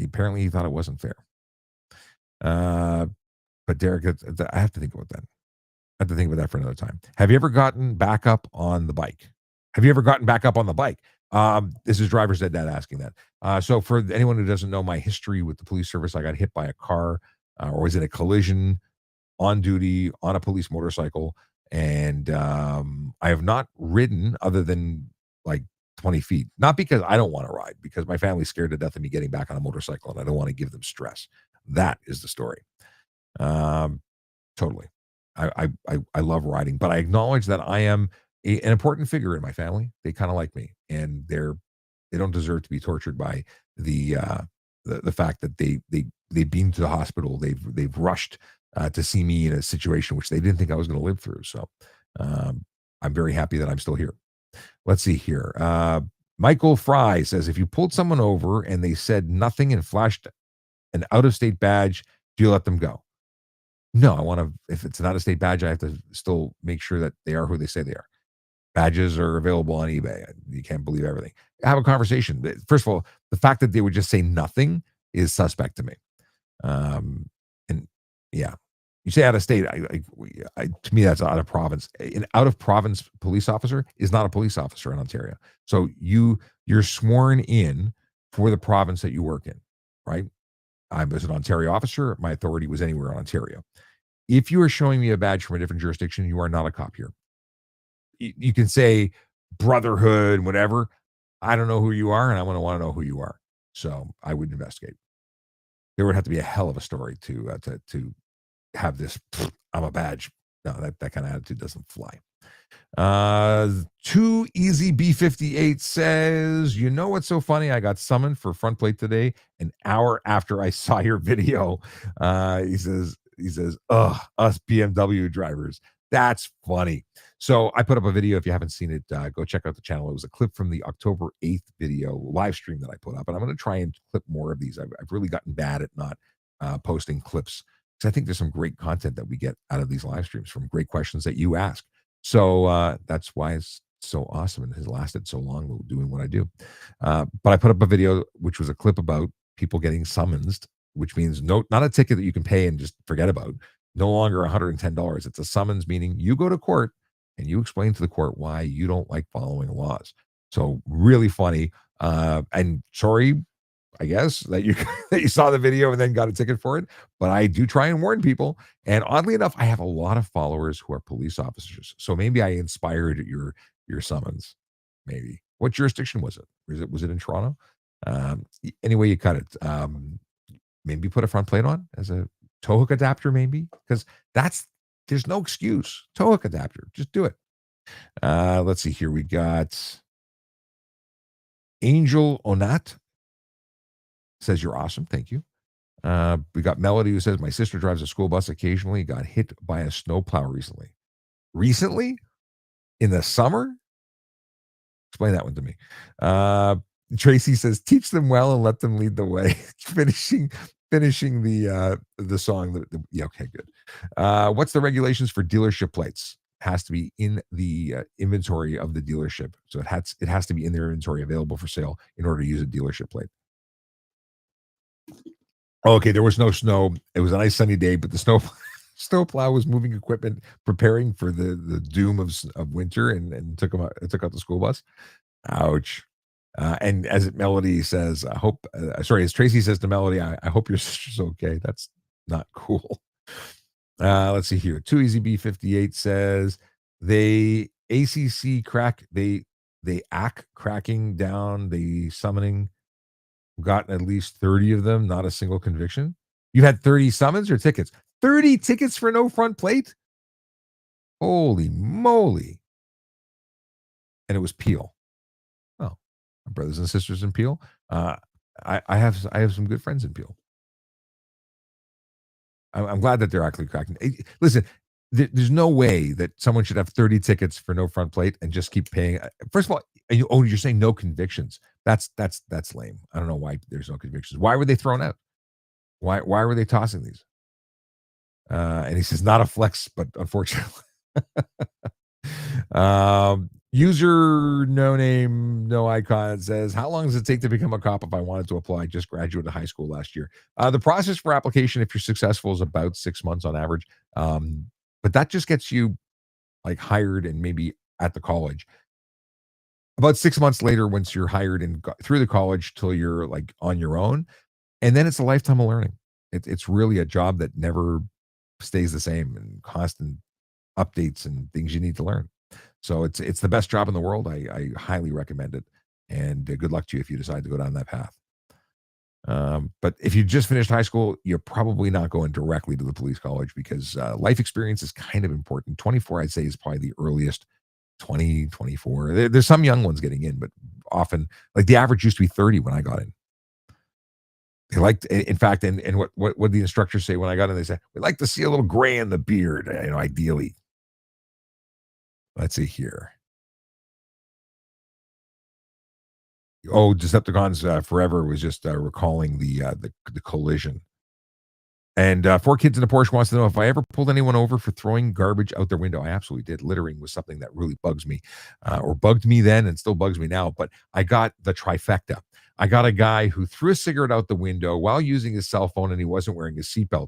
B: Apparently, he thought it wasn't fair. Uh, but Derek, I have to think about that. I have to think about that for another time. Have you ever gotten back up on the bike? Have you ever gotten back up on the bike? This is driver's ed dad asking that. So for anyone who doesn't know my history with the police service, I got hit by a car or was in a collision on duty on a police motorcycle. And I have not ridden other than like 20 feet. Not because I don't want to ride, because my family's scared to death of me getting back on a motorcycle and I don't want to give them stress. That is the story. Um, totally. I love riding, but I acknowledge that I am an important figure in my family. They kind of like me, and they don't deserve to be tortured by the the fact that they've been to the hospital. They've rushed to see me in a situation which they didn't think I was going to live through. So um, I'm very happy that I'm still here. Let's see here. Michael Fry says, if you pulled someone over and they said nothing and flashed an out of state badge, do you let them go? No, I want to. If it's an out of state badge, I have to still make sure that they are who they say they are. Badges are available on eBay. You can't believe everything. Have a conversation. First of all, the fact that they would just say nothing is suspect to me. And yeah, you say out of state. To me, that's out of province. An out of province police officer is not a police officer in Ontario. So you're sworn in for the province that you work in, right? I was an Ontario officer. My authority was anywhere in Ontario. If you are showing me a badge from a different jurisdiction, you are not a cop here. You can say brotherhood, whatever. I don't know who you are, and I want to know who you are. So I would investigate. There would have to be a hell of a story to have this. I'm a badge. No, that kind of attitude doesn't fly. Too Easy B58 says, you know what's so funny? I got summoned for front plate today an hour after I saw your video. He says, ugh, us BMW drivers. That's funny. So I put up a video. If you haven't seen it, go check out the channel. It was a clip from the October 8th video live stream that I put up. And I'm going to try and clip more of these. I've really gotten bad at not posting clips because I think there's some great content that we get out of these live streams from great questions that you ask. So that's why it's so awesome and has lasted so long doing what I do. But I put up a video, which was a clip about people getting summonsed, which means not a ticket that you can pay and just forget about. No longer $110. It's a summons, meaning you go to court and you explain to the court why you don't like following laws. So really funny. And sorry, I guess that you that you saw the video and then got a ticket for it. But I do try and warn people. And oddly enough, I have a lot of followers who are police officers. So maybe I inspired your summons. Maybe. What jurisdiction was it? Was it in Toronto? Anyway, you cut it. Maybe put a front plate on as a tow hook adapter, maybe, because there's no excuse. Tow hook adapter, just do it. Let's see here. We got Angel Onat says you're awesome. Thank you. We got Melody who says my sister drives a school bus occasionally. Got hit by a snowplow recently. Recently, in the summer. Explain that one to me. Tracy says teach them well and let them lead the way. finishing the song. Yeah, okay, good. What's the regulations for dealership plates? Has to be in the inventory of the dealership. So it has to be in their inventory available for sale in order to use a dealership plate. Okay, there was no snow. It was a nice sunny day, but the snowplow was moving equipment, preparing for the doom of winter, and took out the school bus. Ouch. And as Melody says, I hope. Sorry, as Tracy says to Melody, I hope your sister's okay. That's not cool. Let's see here. Too Easy B58 says they ACC crack. They act cracking down the summoning. Gotten at least 30 of them, not a single conviction. You had 30 summons or tickets? 30 tickets for no front plate? Holy moly. And it was Peel. Oh, my brothers and sisters in Peel. I have some good friends in Peel. I'm glad that they're actually cracking. Listen, there's no way that someone should have 30 tickets for no front plate and just keep paying. First of all, you're saying no convictions. That's lame. I don't know why there's no convictions. Why were they thrown out? Why were they tossing these? And he says, not a flex, but unfortunately. User no name, no icon says, how long does it take to become a cop if I wanted to apply? I just graduated high school last year. The process for application, if you're successful, is about 6 months on average. But that just gets you like hired and maybe at the college. About 6 months later, once you're hired and through the college till you're like on your own, and then it's a lifetime of learning. It's really a job that never stays the same and constant updates and things you need to learn. So it's the best job in the world. I highly recommend it, and good luck to you if you decide to go down that path. But if you just finished high school, you're probably not going directly to the police college because life experience is kind of important. 24, I'd say, is probably the earliest. 20, 24. There's some young ones getting in, but often, like the average used to be 30 when I got in. They liked, in fact, and what the instructors say when I got in, they said, we like to see a little gray in the beard, ideally. Let's see here. Oh, Decepticons Forever was just recalling the collision. And Four Kids in a Porsche wants to know if I ever pulled anyone over for throwing garbage out their window. I absolutely did. Littering was something that really bugs me, or bugged me then and still bugs me now. But I got the trifecta. I got a guy who threw a cigarette out the window while using his cell phone and he wasn't wearing his seatbelt.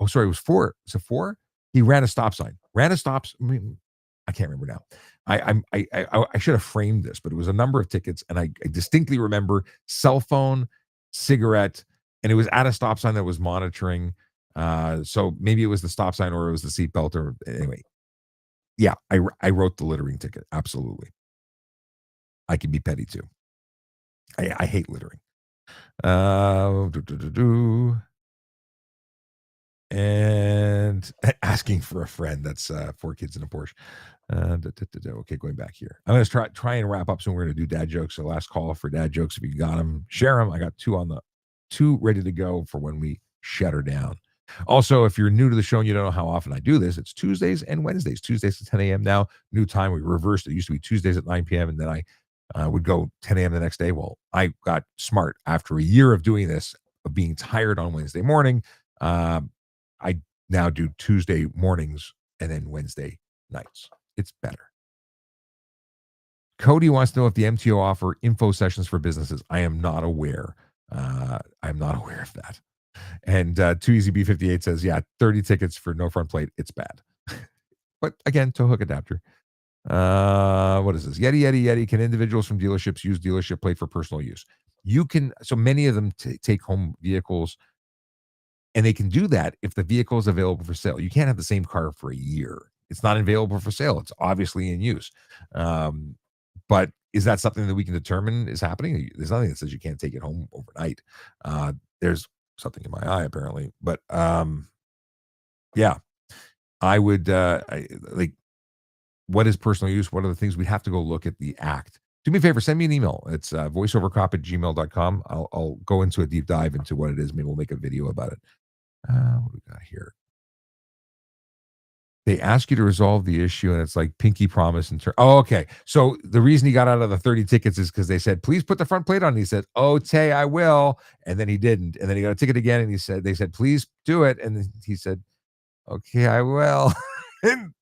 B: Oh, sorry, it was four. Was it four? He ran a stop sign. Ran a stop. I can't remember now. I should have framed this, but it was a number of tickets, and I distinctly remember cell phone, cigarette, and it was at a stop sign that was monitoring. So maybe it was the stop sign or it was the seatbelt, or anyway. Yeah, I wrote the littering ticket. Absolutely, I can be petty too. I hate littering. Do, do, do, do. And asking for a friend. That's Four Kids in a Porsche. Okay, going back here. I'm going to try and wrap up soon. We're going to do dad jokes. So last call for dad jokes. If you got them, share them. I got two ready to go for when we shut her down. Also, if you're new to the show and you don't know how often I do this, it's Tuesdays and Wednesdays. Tuesdays at 10 a.m. now. New time. We reversed it. It used to be Tuesdays at 9 p.m. and then I would go 10 a.m. the next day. Well, I got smart after a year of doing this, of being tired on Wednesday morning. I now do Tuesday mornings and then Wednesday nights. It's better. Cody wants to know if the MTO offer info sessions for businesses. I am not aware. I'm not aware of that. And Too Easy B58 says, yeah, 30 tickets for no front plate. It's bad. But again, tow hook adapter. What is this? Yeti. Can individuals from dealerships use dealership plate for personal use? You can. So many of them take home vehicles, and they can do that if the vehicle is available for sale. You can't have the same car for a year. It's not available for sale. It's obviously in use. But is that something that we can determine is happening? There's nothing that says you can't take it home overnight. There's something in my eye apparently, but yeah, I would like, what is personal use? What are the things we'd have to go look at the act? Do me a favor, send me an email. It's voiceovercop@gmail.com. I'll go into a deep dive into what it is. Maybe we'll make a video about it. What we got here? They ask you to resolve the issue, and it's like pinky promise. Oh, okay. So the reason he got out of the 30 tickets is because they said, please put the front plate on. And he said, oh, Tay, I will. And then he didn't. And then he got a ticket again, and they said, please do it. And he said, okay, I will. And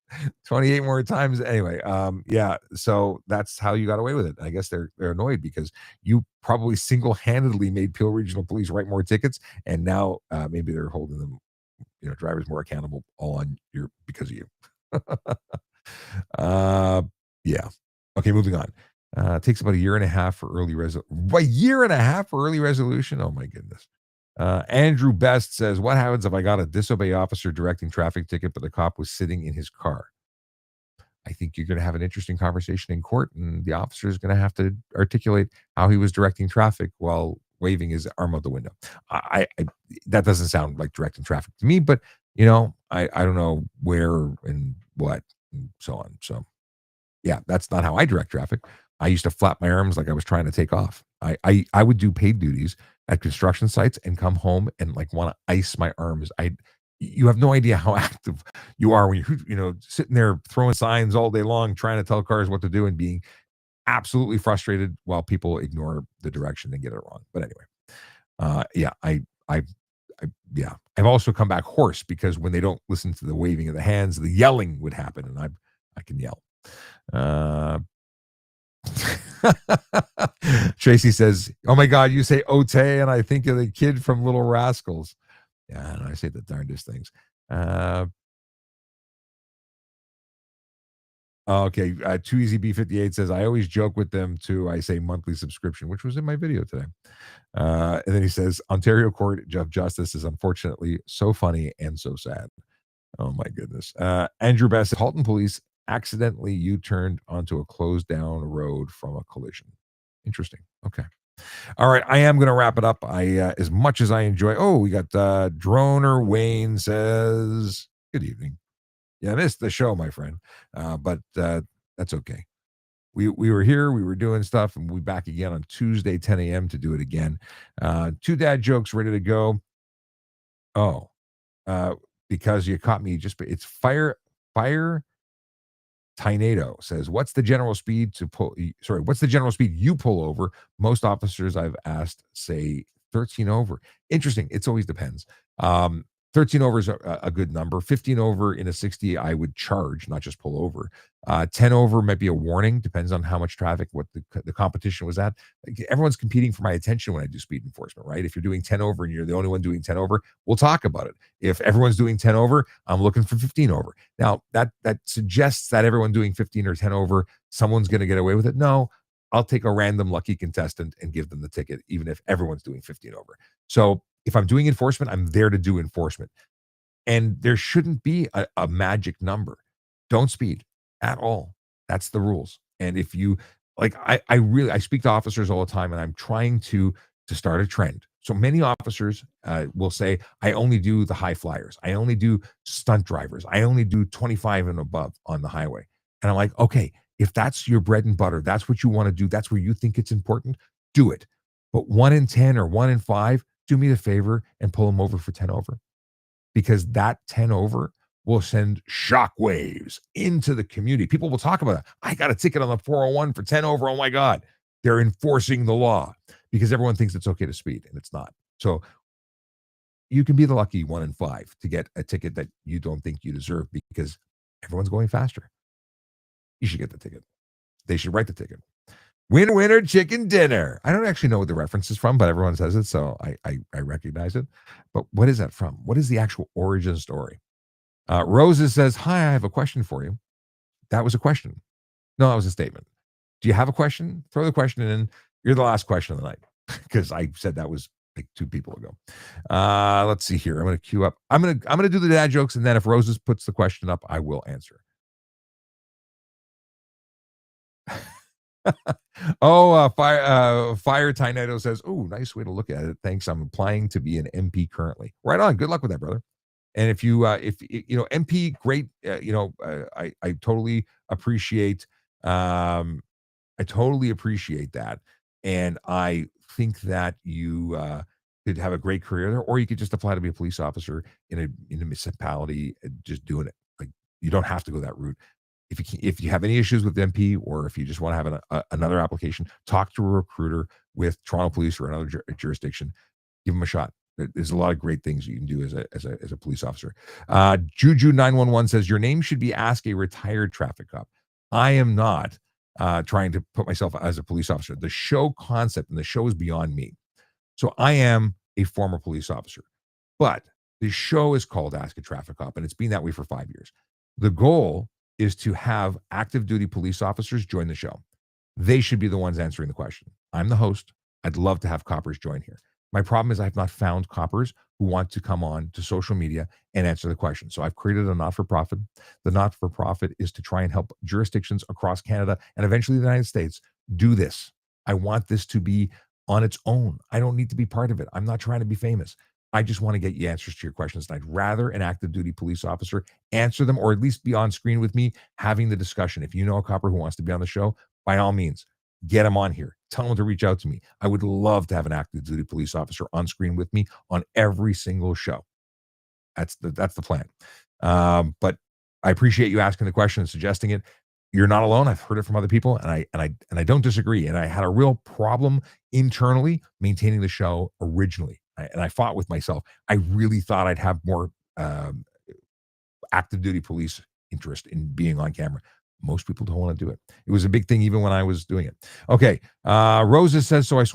B: 28 more times. Anyway, yeah. So that's how you got away with it. I guess they're annoyed because you probably single-handedly made Peel Regional Police write more tickets, and now maybe they're holding them, drivers more accountable all on because of you. Yeah. Okay, moving on. It takes about a year and a half for early resolution. Oh my goodness. Andrew Best says, what happens if I got a disobey officer directing traffic ticket, but the cop was sitting in his car? I think you're going to have an interesting conversation in court, and the officer is going to have to articulate how he was directing traffic while waving his arm out the window. I that doesn't sound like directing traffic to me, but I don't know where and what and so on. So yeah, that's not how I direct traffic. I used to flap my arms like I was trying to take off. I would do paid duties at construction sites and come home and like want to ice my arms. You have no idea how active you are when you're sitting there throwing signs all day long, trying to tell cars what to do and being absolutely frustrated while people ignore the direction and get it wrong. But anyway, yeah, I Yeah. I've also come back hoarse because when they don't listen to the waving of the hands, the yelling would happen, and I can yell. Uh, Tracy says, "Oh my God, you say Ote, and I think of the kid from Little Rascals." Yeah, and I say the darndest things. Uh, okay, Too Easy B58 says, "I always joke with them too. I say monthly subscription," which was in my video today. And then he says, "Ontario Court of Justice is unfortunately so funny and so sad." Oh my goodness. Andrew Best, Halton police accidentally U-turned onto a closed down road from a collision. Interesting. Okay. All right. I am going to wrap it up. As much as I enjoy, we got Droner Wayne says, good evening. Yeah, I missed the show, my friend. But that's okay. We were here, we were doing stuff, and we'll be back again on Tuesday, 10 a.m. to do it again. Two dad jokes ready to go. Oh, uh, because you caught me just, it's fire Tinado says, "What's the general speed to pull? Sorry, what's the general speed you pull over?" Most officers I've asked say 13 over. Interesting. It's always depends. 13 over is a good number. 15 over in a 60, I would charge, not just pull over. 10 over might be a warning. Depends on how much traffic, what the competition was at. Like, everyone's competing for my attention when I do speed enforcement, right? If you're doing 10 over and you're the only one doing 10 over, we'll talk about it. If everyone's doing 10 over, I'm looking for 15 over. Now, that suggests that everyone doing 15 or 10 over, someone's going to get away with it. No, I'll take a random lucky contestant and give them the ticket, even if everyone's doing 15 over. So if I'm doing enforcement, I'm there to do enforcement. And there shouldn't be a magic number. Don't speed at all. That's the rules. And if you like, I speak to officers all the time, and I'm trying to start a trend. So many officers will say, "I only do the high flyers. I only do stunt drivers. I only do 25 and above on the highway." And I'm like, okay, if that's your bread and butter, that's what you want to do, that's where you think it's important, do it. But 1 in 10 or 1 in 5, do me the favor and pull them over for 10 over, because that 10 over will send shockwaves into the community. People will talk about it. I got a ticket on the 401 for 10 over. Oh my God. They're enforcing the law, because everyone thinks it's okay to speed, and it's not. So you can be the lucky 1 in 5 to get a ticket that you don't think you deserve because everyone's going faster. You should get the ticket. They should write the ticket. Winner, winner, chicken dinner. I don't actually know what the reference is from, but everyone says it, so I recognize it. But what is that from? What is the actual origin story? Roses says, "Hi, I have a question for you." That was a question. No, that was a statement. Do you have a question? Throw the question in. You're the last question of the night, because I said that was like 2 people ago. Let's see here. I'm going to queue up. I'm gonna do the dad jokes, and then if Roses puts the question up, I will answer. Fire Tornado says, "Oh, nice way to look at it. Thanks. I'm applying to be an MP currently." Right on. Good luck with that, brother. And if MP, great. I totally appreciate. I totally appreciate that, and I think that you could have a great career there, or you could just apply to be a police officer in a municipality, just doing it. Like, you don't have to go that route. If you have any issues with MP, or if you just want to have another application, talk to a recruiter with Toronto Police or another jurisdiction. Give them a shot. There's a lot of great things you can do as a police officer. Juju 911 says, "Your name should be Ask a Retired Traffic Cop." I am not trying to put myself as a police officer. The show concept and the show is beyond me. So I am a former police officer, but the show is called Ask a Traffic Cop, and it's been that way for 5 years. The goal is to have active duty police officers join the show. They should be the ones answering the question. I'm the host. I'd love to have coppers join here. My problem is I've not found coppers who want to come on to social media and answer the question. So I've created a not-for-profit. The not-for-profit is to try and help jurisdictions across Canada and eventually the United States do this. I want this to be on its own. I don't need to be part of it. I'm not trying to be famous. I just want to get you answers to your questions. And I'd rather an active duty police officer answer them, or at least be on screen with me having the discussion. If you know a copper who wants to be on the show, by all means, get them on here. Tell them to reach out to me. I would love to have an active duty police officer on screen with me on every single show. That's the plan. But I appreciate you asking the question and suggesting it. You're not alone. I've heard it from other people, and I don't disagree. And I had a real problem internally maintaining the show originally. And I fought with myself. I really thought I'd have more active duty police interest in being on camera. Most people don't want to do it. It was a big thing even when I was doing it. Okay. Rosa says, so I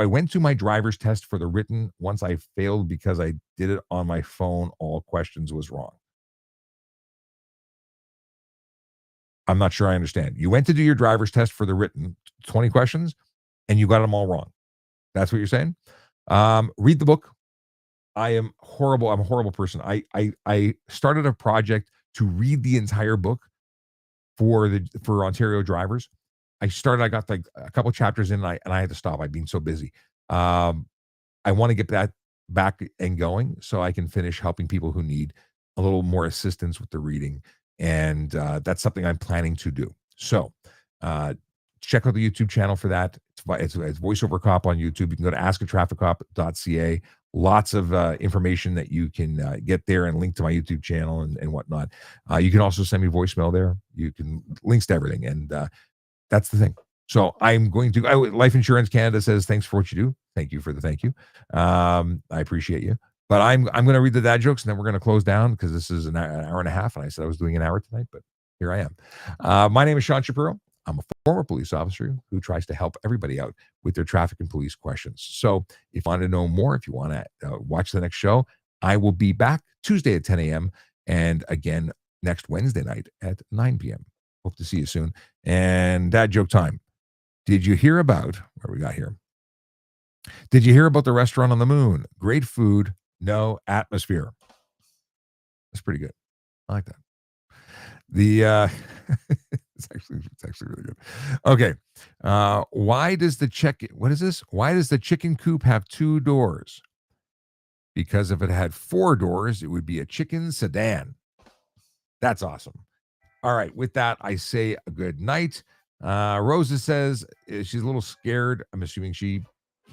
B: went to my driver's test for the written. Once I failed because I did it on my phone, all questions was wrong. I'm not sure I understand. You went to do your driver's test for the written 20 questions and you got them all wrong. That's what you're saying? Read the book. I am horrible. I'm a horrible person. I started a project to read the entire book for Ontario drivers. I got like a couple chapters in and I had to stop. I've been so busy. Um, I want to get that back and going so I can finish helping people who need a little more assistance with the reading. And that's something I'm planning to do. So check out the YouTube channel for that. It's VoiceOver Cop on YouTube. You can go to askatrafficcop.ca. Lots of information that you can get there and link to my YouTube channel and whatnot. You can also send me voicemail there. You can links to everything. And that's the thing. So I'm going to Life Insurance Canada says, thanks for what you do. Thank you for the thank you. I appreciate you. But I'm going to read the dad jokes and then we're going to close down because this is an hour and a half. And I said I was doing an hour tonight, but here I am. My name is Sean Shapiro. I'm a former police officer who tries to help everybody out with their traffic and police questions. So if you want to know more, if you want to watch the next show, I will be back Tuesday at 10 a.m. and again next Wednesday night at 9 p.m. Hope to see you soon. And dad joke time. Did you hear about what we got here? Did you hear about the restaurant on the moon? Great food, no atmosphere. That's pretty good. I like that. The it's actually really good. Okay. Why does the chicken coop have 2 doors? Because if it had 4 doors, it would be a chicken sedan. That's awesome. All right. With that, I say a good night. Rosa says she's a little scared. I'm assuming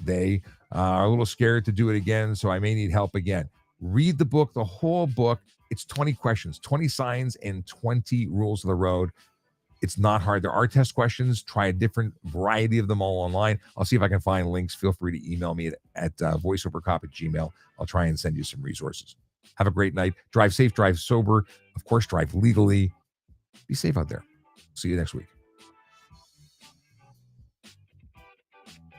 B: they are a little scared to do it again, so I may need help again. Read the book, the whole book. It's 20 questions, 20 signs, and 20 rules of the road. It's not hard. There are test questions. Try a different variety of them all online. I'll see if I can find links. Feel free to email me at voiceovercop@gmail.com. I'll try and send you some resources. Have a great night. Drive safe, drive sober. Of course, drive legally. Be safe out there. See you next week.